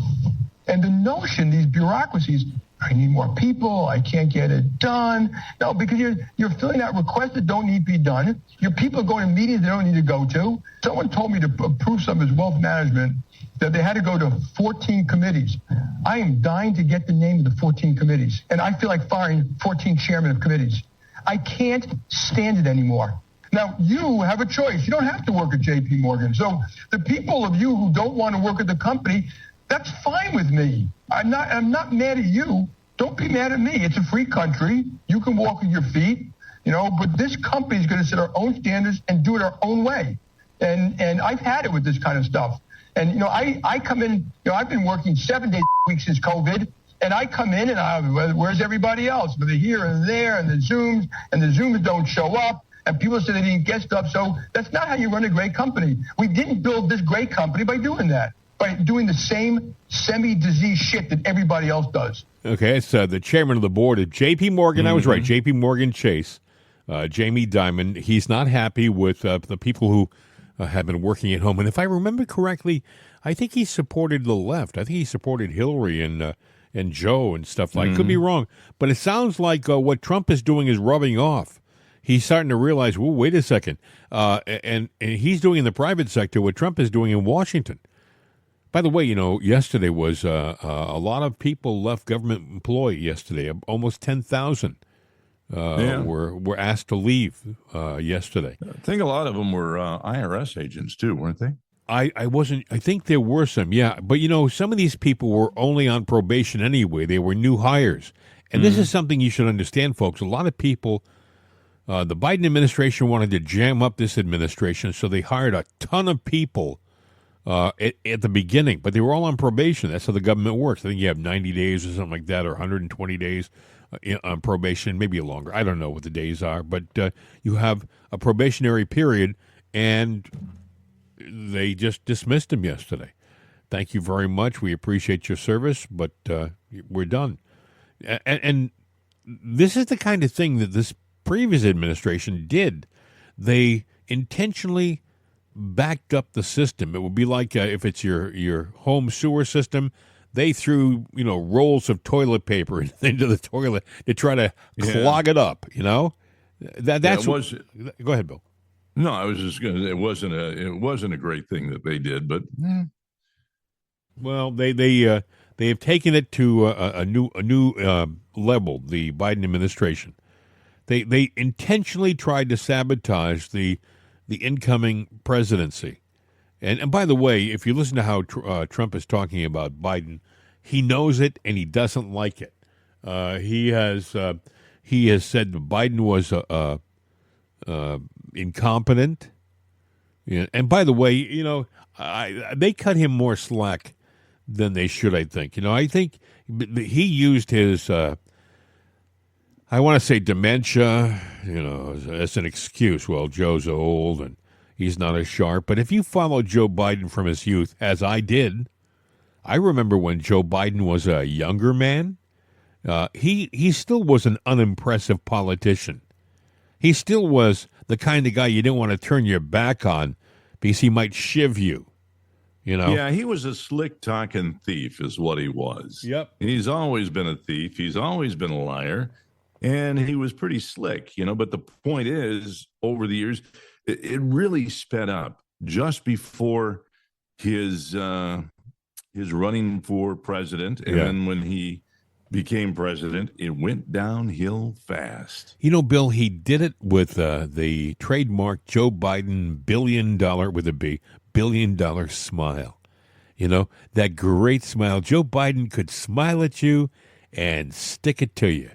And the notion, these bureaucracies, I need more people, I can't get it done. No, because you're filling out requests that don't need to be done. Your people are going to meetings they don't need to go to. Someone told me to approve some of his wealth management that they had to go to 14 committees. I am dying to get the name of the 14 committees. And I feel like firing 14 chairmen of committees. I can't stand it anymore. Now, you have a choice. You don't have to work at J.P. Morgan. So the people of you who don't want to work at the company, that's fine with me. I'm not mad at you. Don't be mad at me. It's a free country. You can walk with your feet, you know, but this company is going to set our own standards and do it our own way. And I've had it with this kind of stuff. And, you know, I come in, you know, I've been working 7 days a week since COVID, and I come in and where's everybody else? But they're here and there, and the Zooms don't show up, and people say they didn't get stuff. So that's not how you run a great company. We didn't build this great company by doing that, by doing the same semi-disease shit that everybody else does. Okay, it's the chairman of the board at J.P. Morgan. Mm-hmm. I was right, J.P. Morgan Chase, Jamie Dimon. He's not happy with the people who have been working at home. And if I remember correctly, I think he supported the left. I think he supported Hillary and and Joe and stuff like. Could be wrong, but it sounds like what Trump is doing is rubbing off. He's starting to realize, well, wait a second, and he's doing in the private sector what Trump is doing in Washington. By the way, yesterday was a lot of people left government employ yesterday. Almost 10,000 were asked to leave yesterday. I think a lot of them were IRS agents too, weren't they? I think there were some, yeah. But, some of these people were only on probation anyway. They were new hires. And this is something you should understand, folks. A lot of people, the Biden administration wanted to jam up this administration, so they hired a ton of people at the beginning. But they were all on probation. That's how the government works. I think you have 90 days or something like that, or 120 days on probation, maybe longer. I don't know what the days are. But you have a probationary period, and they just dismissed him yesterday. Thank you very much. We appreciate your service, but we're done. And this is the kind of thing that this previous administration did. They intentionally backed up the system. It would be like if it's your home sewer system, they threw rolls of toilet paper into the toilet to try to clog it up. That's go ahead, Bill. No, I was just going to. It wasn't a great thing that they did, but well, they have taken it to a new level. The Biden administration, they intentionally tried to sabotage the incoming presidency. And by the way, if you listen to how Trump is talking about Biden, he knows it and he doesn't like it. He has said Biden was incompetent. Yeah. And by the way, they cut him more slack than they should, I think. I think he used his, I want to say dementia, as an excuse. Well, Joe's old and he's not as sharp. But if you follow Joe Biden from his youth, as I did, I remember when Joe Biden was a younger man, he still was an unimpressive politician. He still was the kind of guy you didn't want to turn your back on because he might shiv you, Yeah, he was a slick-talking thief is what he was. Yep. He's always been a thief. He's always been a liar. And he was pretty slick, But the point is, over the years, it really sped up just before his running for president. And then when he became president, it went downhill fast. Bill, he did it with the trademark Joe Biden $1 billion with a B, $1 billion smile. That great smile. Joe Biden could smile at you and stick it to you.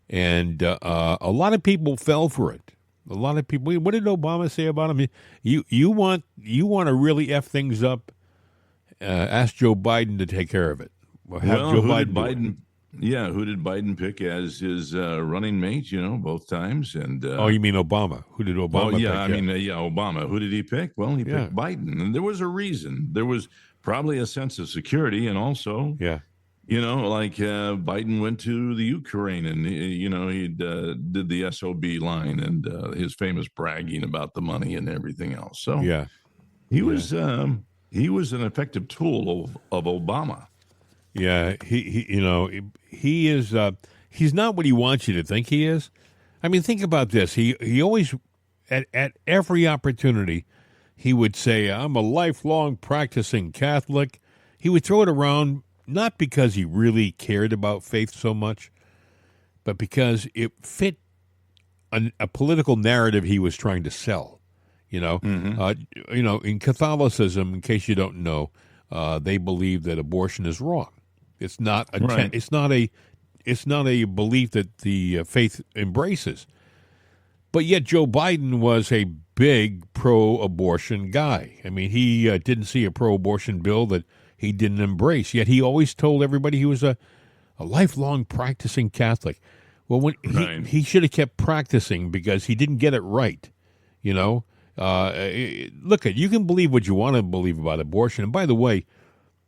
And a lot of people fell for it. A lot of people. What did Obama say about him? You want to really F things up? Ask Joe Biden to take care of it. Who did Biden pick as his running mate? Both times. And you mean Obama? Who did Obama? pick? Obama. Who did he pick? Well, he picked Biden, and there was a reason. There was probably a sense of security, and also, Biden went to the Ukraine, and he did the SOB line and his famous bragging about the money and everything else. So he was an effective tool of Obama. Yeah, he is. He's not what he wants you to think he is. I mean, think about this. He always, at every opportunity, he would say, "I'm a lifelong practicing Catholic." He would throw it around not because he really cared about faith so much, but because it fit a political narrative he was trying to sell. In Catholicism, in case you don't know, they believe that abortion is wrong. It's not it's not a belief that the faith embraces. But yet Joe Biden was a big pro-abortion guy. I mean, he didn't see a pro-abortion bill that he didn't embrace. Yet he always told everybody he was a lifelong practicing Catholic. Well, when he should have kept practicing because he didn't get it right. Look, you can believe what you want to believe about abortion. And by the way,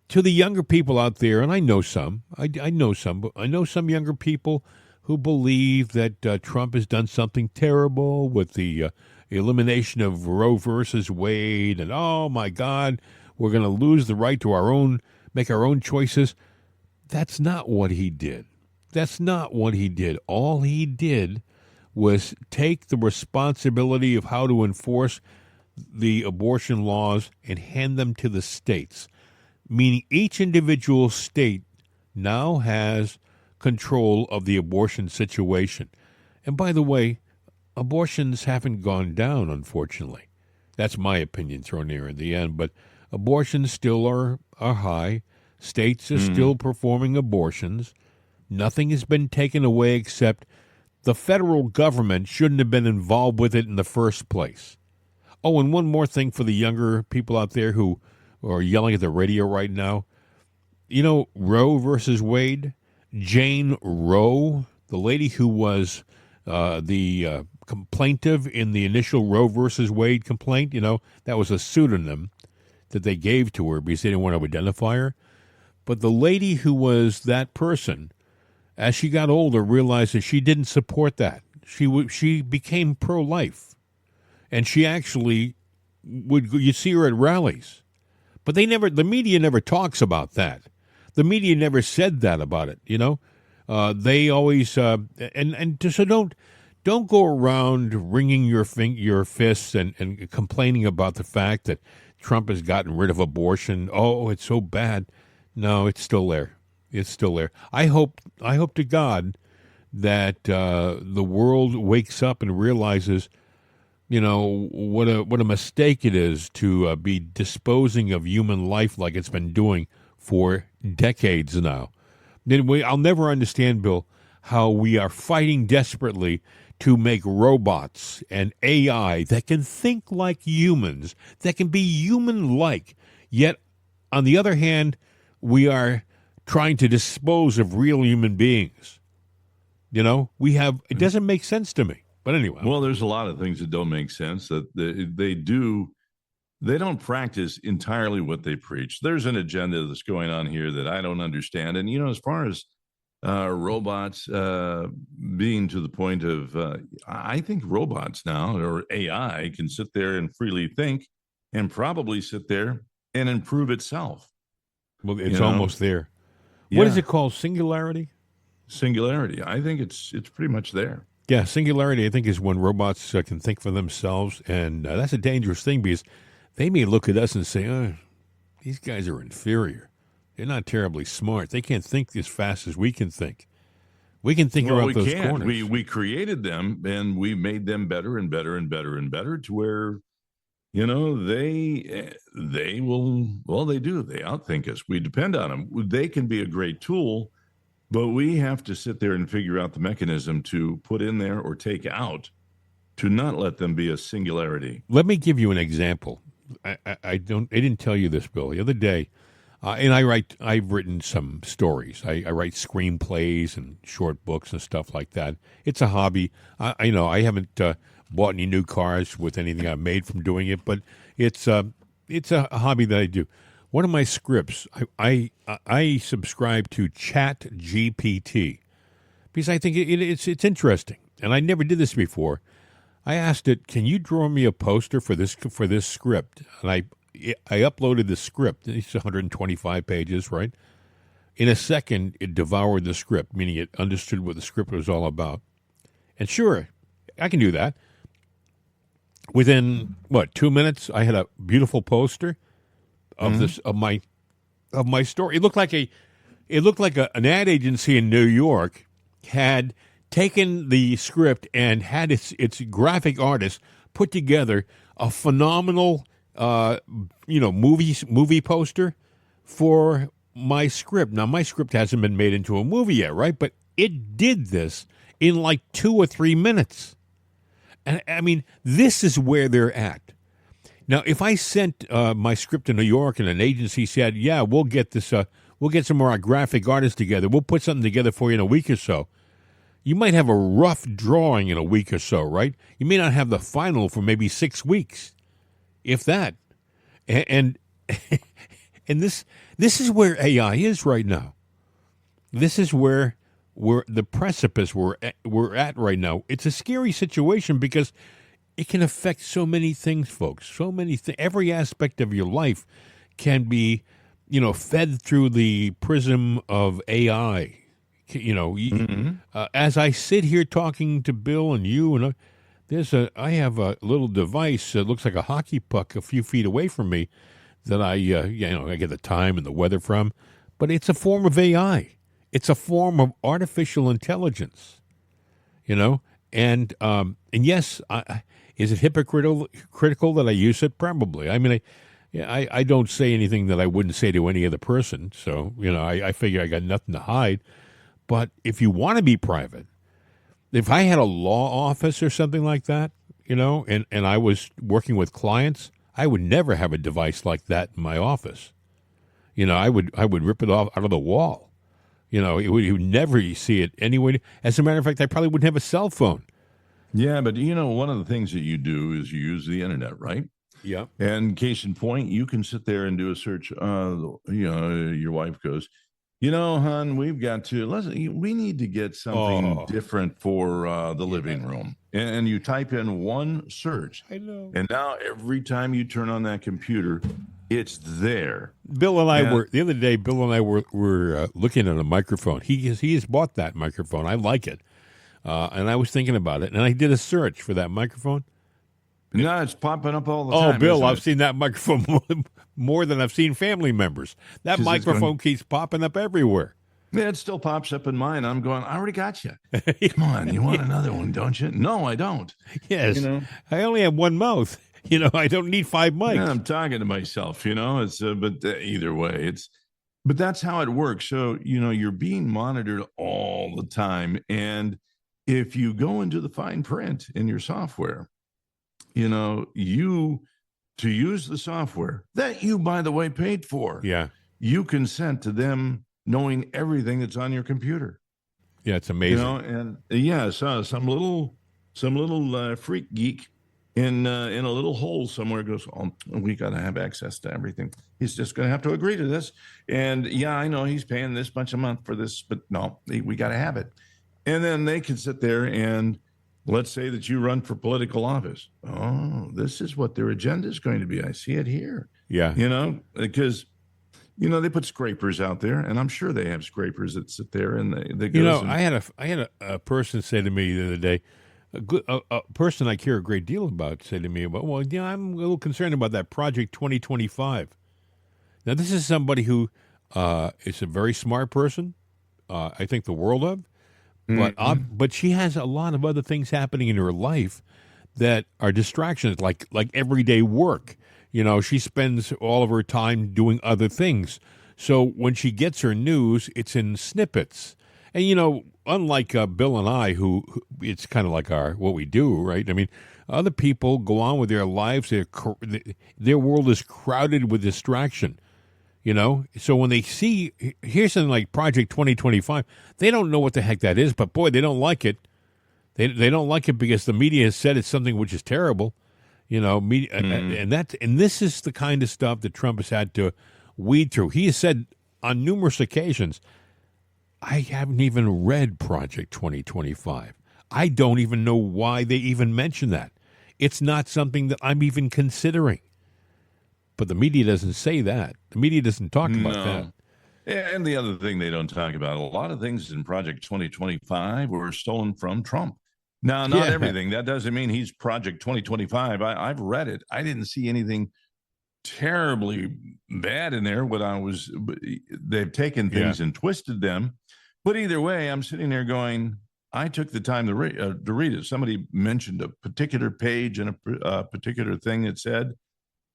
to the younger people out there, and I know some younger people who believe that Trump has done something terrible with the elimination of Roe versus Wade, and oh my God, we're going to lose the right to make our own choices. That's not what he did. That's not what he did. All he did was take the responsibility of how to enforce the abortion laws and hand them to the states, meaning each individual state now has control of the abortion situation. And by the way, abortions haven't gone down, unfortunately. That's my opinion thrown here in the end, but abortions still are high. States are still performing abortions. Nothing has been taken away except the federal government shouldn't have been involved with it in the first place. Oh, and one more thing for the younger people out there who are yelling at the radio right now. You know, Roe versus Wade? Jane Roe, the lady who was the complainant in the initial Roe versus Wade complaint, that was a pseudonym that they gave to her because they didn't want to identify her. But the lady who was that person, as she got older, realized that she didn't support that. She became pro-life. And she actually you see her at rallies. But the media never talks about that. The media never said that about it, They always, so don't go around wringing your fists and complaining about the fact that Trump has gotten rid of abortion. Oh, it's so bad. No, it's still there. It's still there. I hope to God that the world wakes up and realizes, what a mistake it is to be disposing of human life like it's been doing for decades now. I'll never understand, Bill, how we are fighting desperately to make robots and AI that can think like humans, that can be human-like. Yet, on the other hand, we are trying to dispose of real human beings. It doesn't make sense to me. But anyway. Well, there's a lot of things that don't make sense that they don't practice entirely what they preach. There's an agenda that's going on here that I don't understand. And, as far as robots being to the point of, I think robots now or AI can sit there and freely think and probably sit there and improve itself. Well, it's almost there. Yeah. What is it called? Singularity? Singularity. I think it's pretty much there. Yeah, singularity, I think, is when robots can think for themselves. And that's a dangerous thing because they may look at us and say, oh, these guys are inferior. They're not terribly smart. They can't think as fast as we can think. We can think around those corners. We created them, and we made them better and better and better and better to where, they will, they do. They outthink us. We depend on them. They can be a great tool, but we have to sit there and figure out the mechanism to put in there or take out to not let them be a singularity. Let me give you an example. I didn't tell you this, Bill. The other day, and I've written some stories. I write screenplays and short books and stuff like that. It's a hobby. I haven't bought any new cars with anything I've made from doing it, but it's a hobby that I do. One of my scripts, I subscribe to Chat GPT because I think it's interesting, and I never did this before. I asked it, "Can you draw me a poster for this script?" And I uploaded the script. It's 125 pages, right? In a second, it devoured the script, meaning it understood what the script was all about. And sure, I can do that. Within 2 minutes, I had a beautiful poster of my story. It looked like an ad agency in New York had taken the script and had its graphic artist put together a phenomenal movie poster for my script. Now, my script hasn't been made into a movie yet, right? But it did this in like 2 or 3 minutes. And I mean, this is where they're at. Now, if I sent my script to New York and an agency said, yeah, we'll get some more graphic artists together, we'll put something together for you in a week or so, you might have a rough drawing in a week or so, right? You may not have the final for maybe 6 weeks, if that. And this is where AI is right now. This is where the precipice we're at right now. It's a scary situation because it can affect so many things, folks. So many things. Every aspect of your life can be fed through the prism of AI. As I sit here talking to Bill and you, and I have a little device that looks like a hockey puck a few feet away from me that I get the time and the weather from, but it's a form of AI. It's a form of artificial intelligence, and yes, is it hypocritical that I use it? Probably. I mean, I don't say anything that I wouldn't say to any other person, so I figure I got nothing to hide. But if you want to be private, if I had a law office or something like that, and I was working with clients, I would never have a device like that in my office. I would rip it off out of the wall. You would never see it anywhere. As a matter of fact, I probably wouldn't have a cell phone. Yeah, but one of the things that you do is you use the internet, right? Yeah. And case in point, you can sit there and do a search. Your wife goes, hon, we need to get something different for the living room. And you type in one search. I know. And now every time you turn on that computer, it's there. Bill and I were, the other day, were looking at a microphone. He has bought that microphone. I like it. And I was thinking about it. And I did a search for that microphone. No, it's popping up all the time. Oh, Bill, I've seen that microphone more than I've seen family members. That microphone keeps popping up everywhere. Yeah, it still pops up in mine. I'm going, I already got you. Come on, you want another one, don't you? No, I don't. Yes. I only have one mouth. I don't need 5 mics. Yeah, I'm talking to myself, it's, but either way, but that's how it works. So, you're being monitored all the time. And if you go into the fine print in your software, to use the software that you, by the way, paid for. Yeah. You consent to them knowing everything that's on your computer. Yeah, it's amazing. So some little freak geek in a little hole somewhere goes, oh, we got to have access to everything. He's just going to have to agree to this. And I know he's paying this much a month for this, but no, we got to have it. And then they can sit there and let's say that you run for political office. Oh, this is what their agenda is going to be. I see it here. Yeah. Because, they put scrapers out there, and I'm sure they have scrapers that sit there and they I had a person say to me the other day, a person I care a great deal about said to me about, I'm a little concerned about that Project 2025. Now, this is somebody who is a very smart person, I think the world of. But she has a lot of other things happening in her life that are distractions, like everyday work. She spends all of her time doing other things. So when she gets her news, it's in snippets. And unlike Bill and I, who it's kind of like what we do, right? I mean, other people go on with their lives. Their world is crowded with distraction. So when they see, here's something like Project 2025, they don't know what the heck that is, but boy, they don't like it. They don't like it because the media has said it's something which is terrible, media, and this is the kind of stuff that Trump has had to weed through. He has said on numerous occasions, I haven't even read Project 2025. I don't even know why they even mention that. It's not something that I'm even considering. But the media doesn't say that. The media doesn't talk about that. Yeah, and the other thing they don't talk about, a lot of things in Project 2025 were stolen from Trump. Now, not everything. That doesn't mean he's Project 2025. I've read it. I didn't see anything terribly bad in there. They've taken things and twisted them. But either way, I'm sitting there going, I took the time to read it. Somebody mentioned a particular page and a particular thing it said.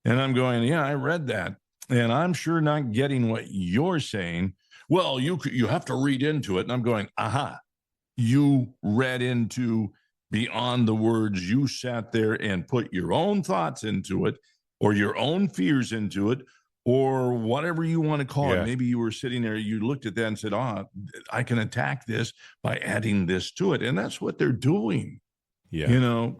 And I'm going, yeah, I read that. And I'm sure not getting what you're saying. Well, you have to read into it. And I'm going, you read into beyond the words. You sat there and put your own thoughts into it or your own fears into it or whatever you want to call it. Maybe you were sitting there, you looked at that and said, I can attack this by adding this to it. And that's what they're doing. Yeah.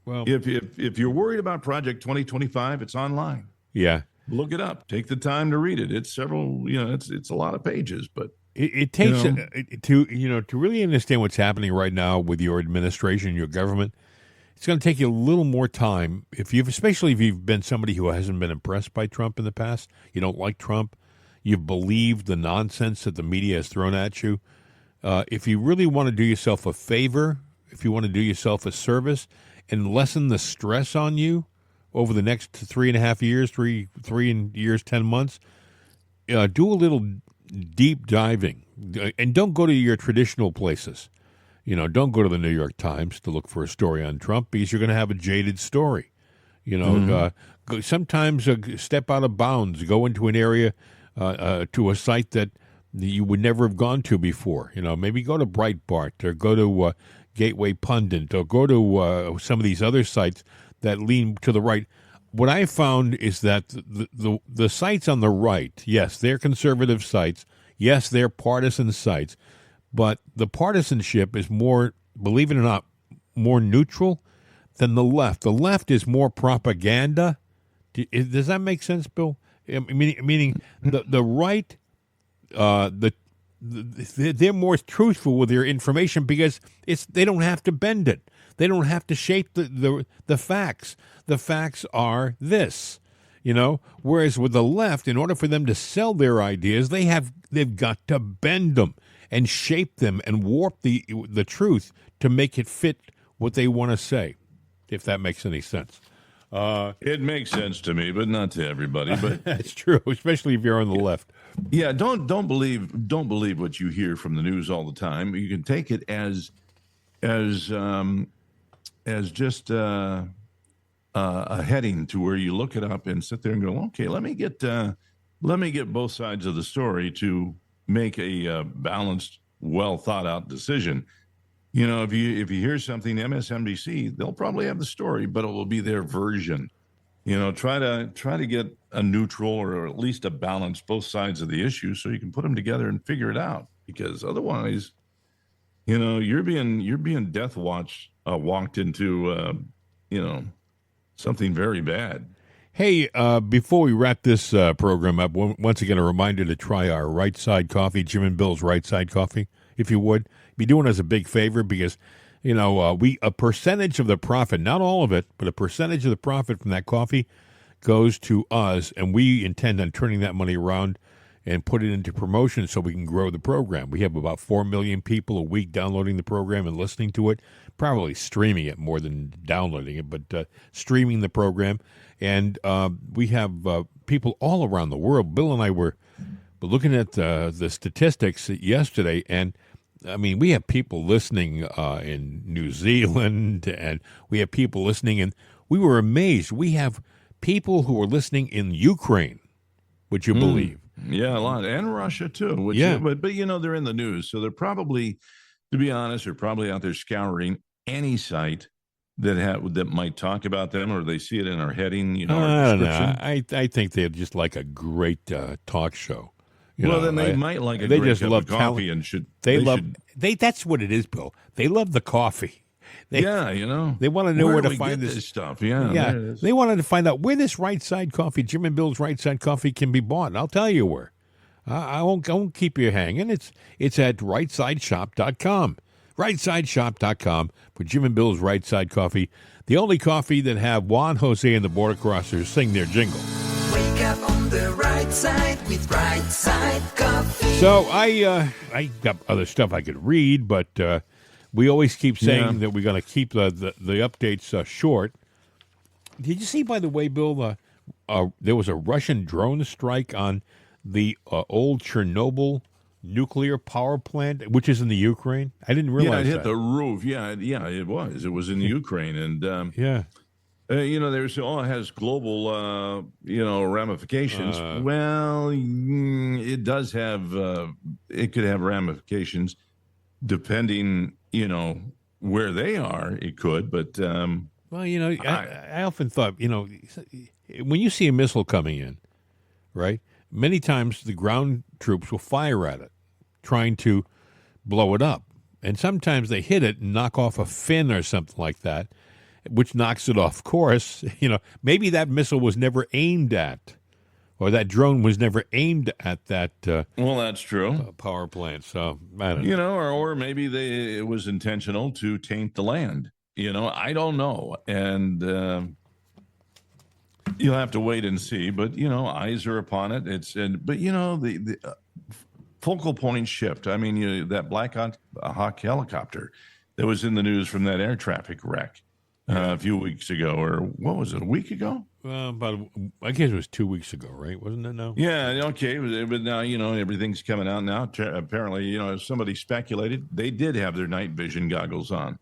Well, if you're worried about Project 2025, it's online. Yeah. Look it up. Take the time to read it. It's several, it's a lot of pages, but it takes to really understand what's happening right now with your administration, your government. It's going to take you a little more time especially if you've been somebody who hasn't been impressed by Trump in the past. You don't like Trump. you've believed the nonsense that the media has thrown at you. If you really want to do yourself a favor, if you want to do yourself a service and lessen the stress on you over the next 3.5 years, three years, 10 months, do a little deep diving. And don't go to your traditional places. Don't go to the New York Times to look for a story on Trump because you're going to have a jaded story. Sometimes step out of bounds, go into an area, to a site that you would never have gone to before. Maybe go to Breitbart or go to Gateway Pundit or go to some of these other sites that lean to the right. What I found is that the sites on the right, yes, they're conservative sites. Yes, they're partisan sites. But the partisanship is more, believe it or not, more neutral than the left. The left is more propaganda. Does that make sense, Bill? Meaning the right, they're more truthful with their information because they don't have to bend it. They don't have to shape the facts. The facts are this, Whereas with the left, in order for them to sell their ideas, they've got to bend them and shape them and warp the truth to make it fit what they want to say, if that makes any sense. It makes sense to me, but not to everybody. But it's true, especially if you're on the left. Yeah, don't believe what you hear from the news all the time. You can take it as just a heading to where you look it up and sit there and go, okay, let me get both sides of the story to make a balanced, well thought out decision. If you hear something, MSNBC, they'll probably have the story, but it will be their version. Try to get a neutral or at least a balance, both sides of the issue, so you can put them together and figure it out. Because otherwise, you're being death walked into something very bad. Hey, before we wrap this program up, once again, a reminder to try our Right Side Coffee, Jim and Bill's Right Side Coffee, if you would. Be doing us a big favor because, a percentage of the profit, not all of it, but a percentage of the profit from that coffee goes to us, and we intend on turning that money around and put it into promotion so we can grow the program. We have about 4 million people a week downloading the program and listening to it, probably streaming it more than downloading it, but streaming the program. And we have people all around the world. Bill and I were looking at the statistics yesterday, and we have people listening in New Zealand, and we have people listening, and we were amazed. We have people who are listening in Ukraine, would you believe? Yeah, a lot. And Russia, too. Yeah. But they're in the news, so they're probably, to be honest, they're probably out there scouring any site that might talk about them, or they see it in our heading, our description. I think they'd just like a great talk show. Then they might like a they great just cup love of coffee and should. That's what it is, Bill. They love the coffee. They want to know where to find this stuff. Yeah. They wanted to find out where this Right Side Coffee, Jim and Bill's Right Side Coffee, can be bought. And I'll tell you where. I won't keep you hanging. It's at rightsideshop.com. Rightsideshop.com for Jim and Bill's Right Side Coffee, the only coffee that have Juan, Jose, and the Border Crossers sing their jingle. Wake up on the right side with Right Side Coffee. So I got other stuff I could read, but we always keep saying that we're going to keep the updates short. Did you see, by the way, Bill, there was a Russian drone strike on the old Chernobyl nuclear power plant, which is in the Ukraine? I didn't realize it hit that. the roof. Yeah, it was. It was in the Ukraine, and there's it has global ramifications. It does have it could have ramifications depending where they are. It could, but I often thought when you see a missile coming in, right? Many times the ground troops will fire at it, trying to blow it up. And sometimes they hit it and knock off a fin or something like that, which knocks it off course. Maybe that missile was never aimed at, or that drone was never aimed at that that's true. Power plant. So, I don't know. Or maybe it was intentional to taint the land. I don't know. And You'll have to wait and see, but eyes are upon it. But the focal point shift. I mean, that Black Hawk helicopter that was in the news from that air traffic wreck a few weeks ago, or what was it, a week ago? I guess it was 2 weeks ago, right? Wasn't it? No. Yeah. Okay. But now everything's coming out now. Apparently, somebody speculated they did have their night vision goggles on.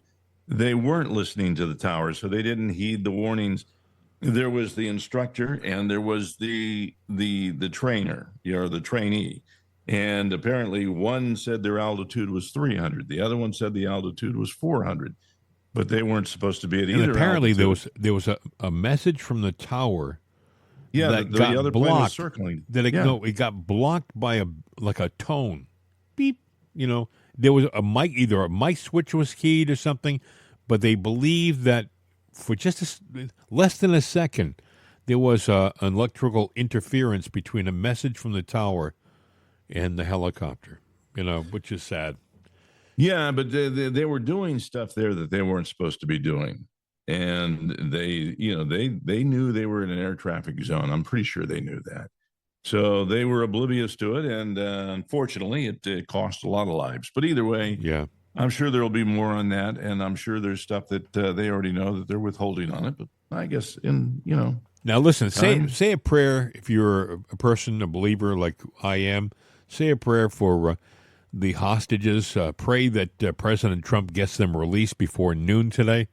They weren't listening to the tower, so they didn't heed the warnings. There was the instructor and there was the trainer, the trainee. And apparently one said their altitude was 300. The other one said the altitude was 400. But they weren't supposed to be at either. And apparently altitude. there was a message from the tower. Yeah, that the got other blocked, plane was circling. It got blocked by a tone. Beep. There was a mic, either a mic switch was keyed or something, but they believed that for just less than a second, there was an electrical interference between a message from the tower and the helicopter, which is sad. Yeah, but they were doing stuff there that they weren't supposed to be doing. And they knew they were in an air traffic zone. I'm pretty sure they knew that. So they were oblivious to it. And unfortunately, it cost a lot of lives. But either way, yeah, I'm sure there will be more on that. And I'm sure there's stuff that they already know that they're withholding on it. But I guess Now, listen, say a prayer if you're a person, a believer like I am. Say a prayer for the hostages. Pray that President Trump gets them released before noon today.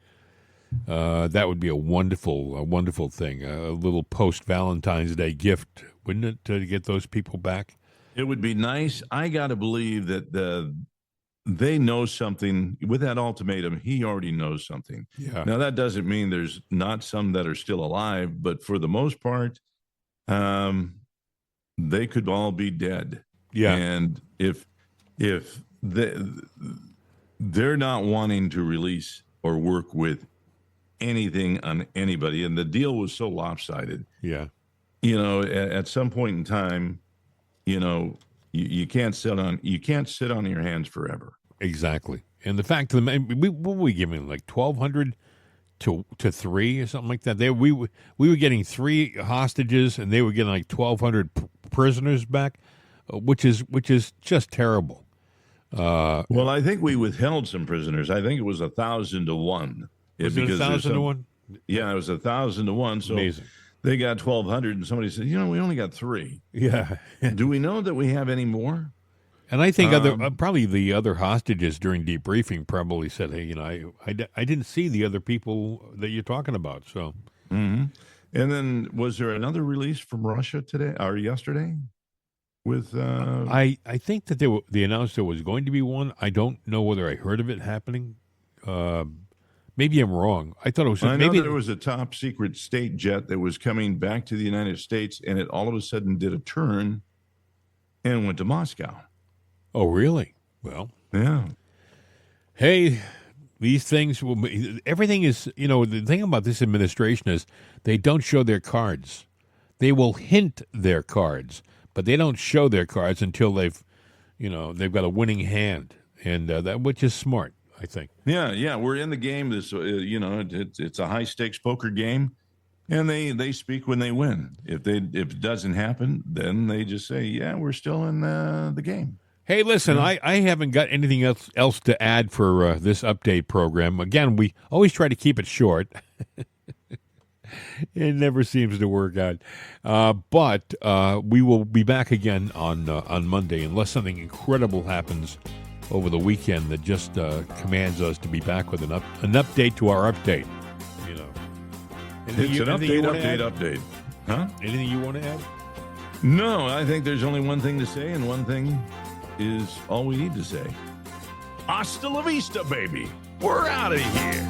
That would be a wonderful thing. A little post-Valentine's Day gift, wouldn't it, to get those people back? It would be nice. I got to believe that they know something. With that ultimatum, he already knows something. Yeah. Now, that doesn't mean there's not some that are still alive, but for the most part, they could all be dead. Yeah. And if they're not wanting to release or work with anything on anybody, and the deal was so lopsided. Yeah. At some point in time, you can't sit on your hands forever. Exactly. And the fact of the what were we giving, like 1,200 to 3 or something like that? We were getting 3 hostages, and they were getting like 1,200 prisoners back, which is just terrible. Well, I think we withheld some prisoners. I think it was 1,000 to 1. Was it 1,000 to 1? Yeah, it was 1,000 to 1. So amazing. They got 1,200, and somebody said, we only got 3. Yeah. Do we know that we have any more? And I think probably the other hostages during debriefing probably said, hey, I didn't see the other people that you're talking about. So, mm-hmm. And then was there another release from Russia today or yesterday? With I think that they announced there was going to be one. I don't know whether I heard of it happening. Maybe I'm wrong. I thought it was. I know there was a top secret state jet that was coming back to the United States, and it all of a sudden did a turn and went to Moscow. Oh, really? Well, yeah. Hey, these things everything is. The thing about this administration is they don't show their cards. They will hint their cards, but they don't show their cards until they've got a winning hand, and that which is smart, I think. Yeah, we're in the game. This, it's a high stakes poker game, and they speak when they win. If it doesn't happen, then they just say, yeah, we're still in the game. Hey, listen, I haven't got anything else to add for this update program. Again, we always try to keep it short. It never seems to work out. But we will be back again on Monday, unless something incredible happens over the weekend that just commands us to be back with an update to our update. It's an update. Huh? Anything you want to add? No, I think there's only one thing to say, and one thing is all we need to say. Hasta la vista, baby. We're out of here.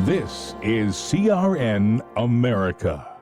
This is CRN America.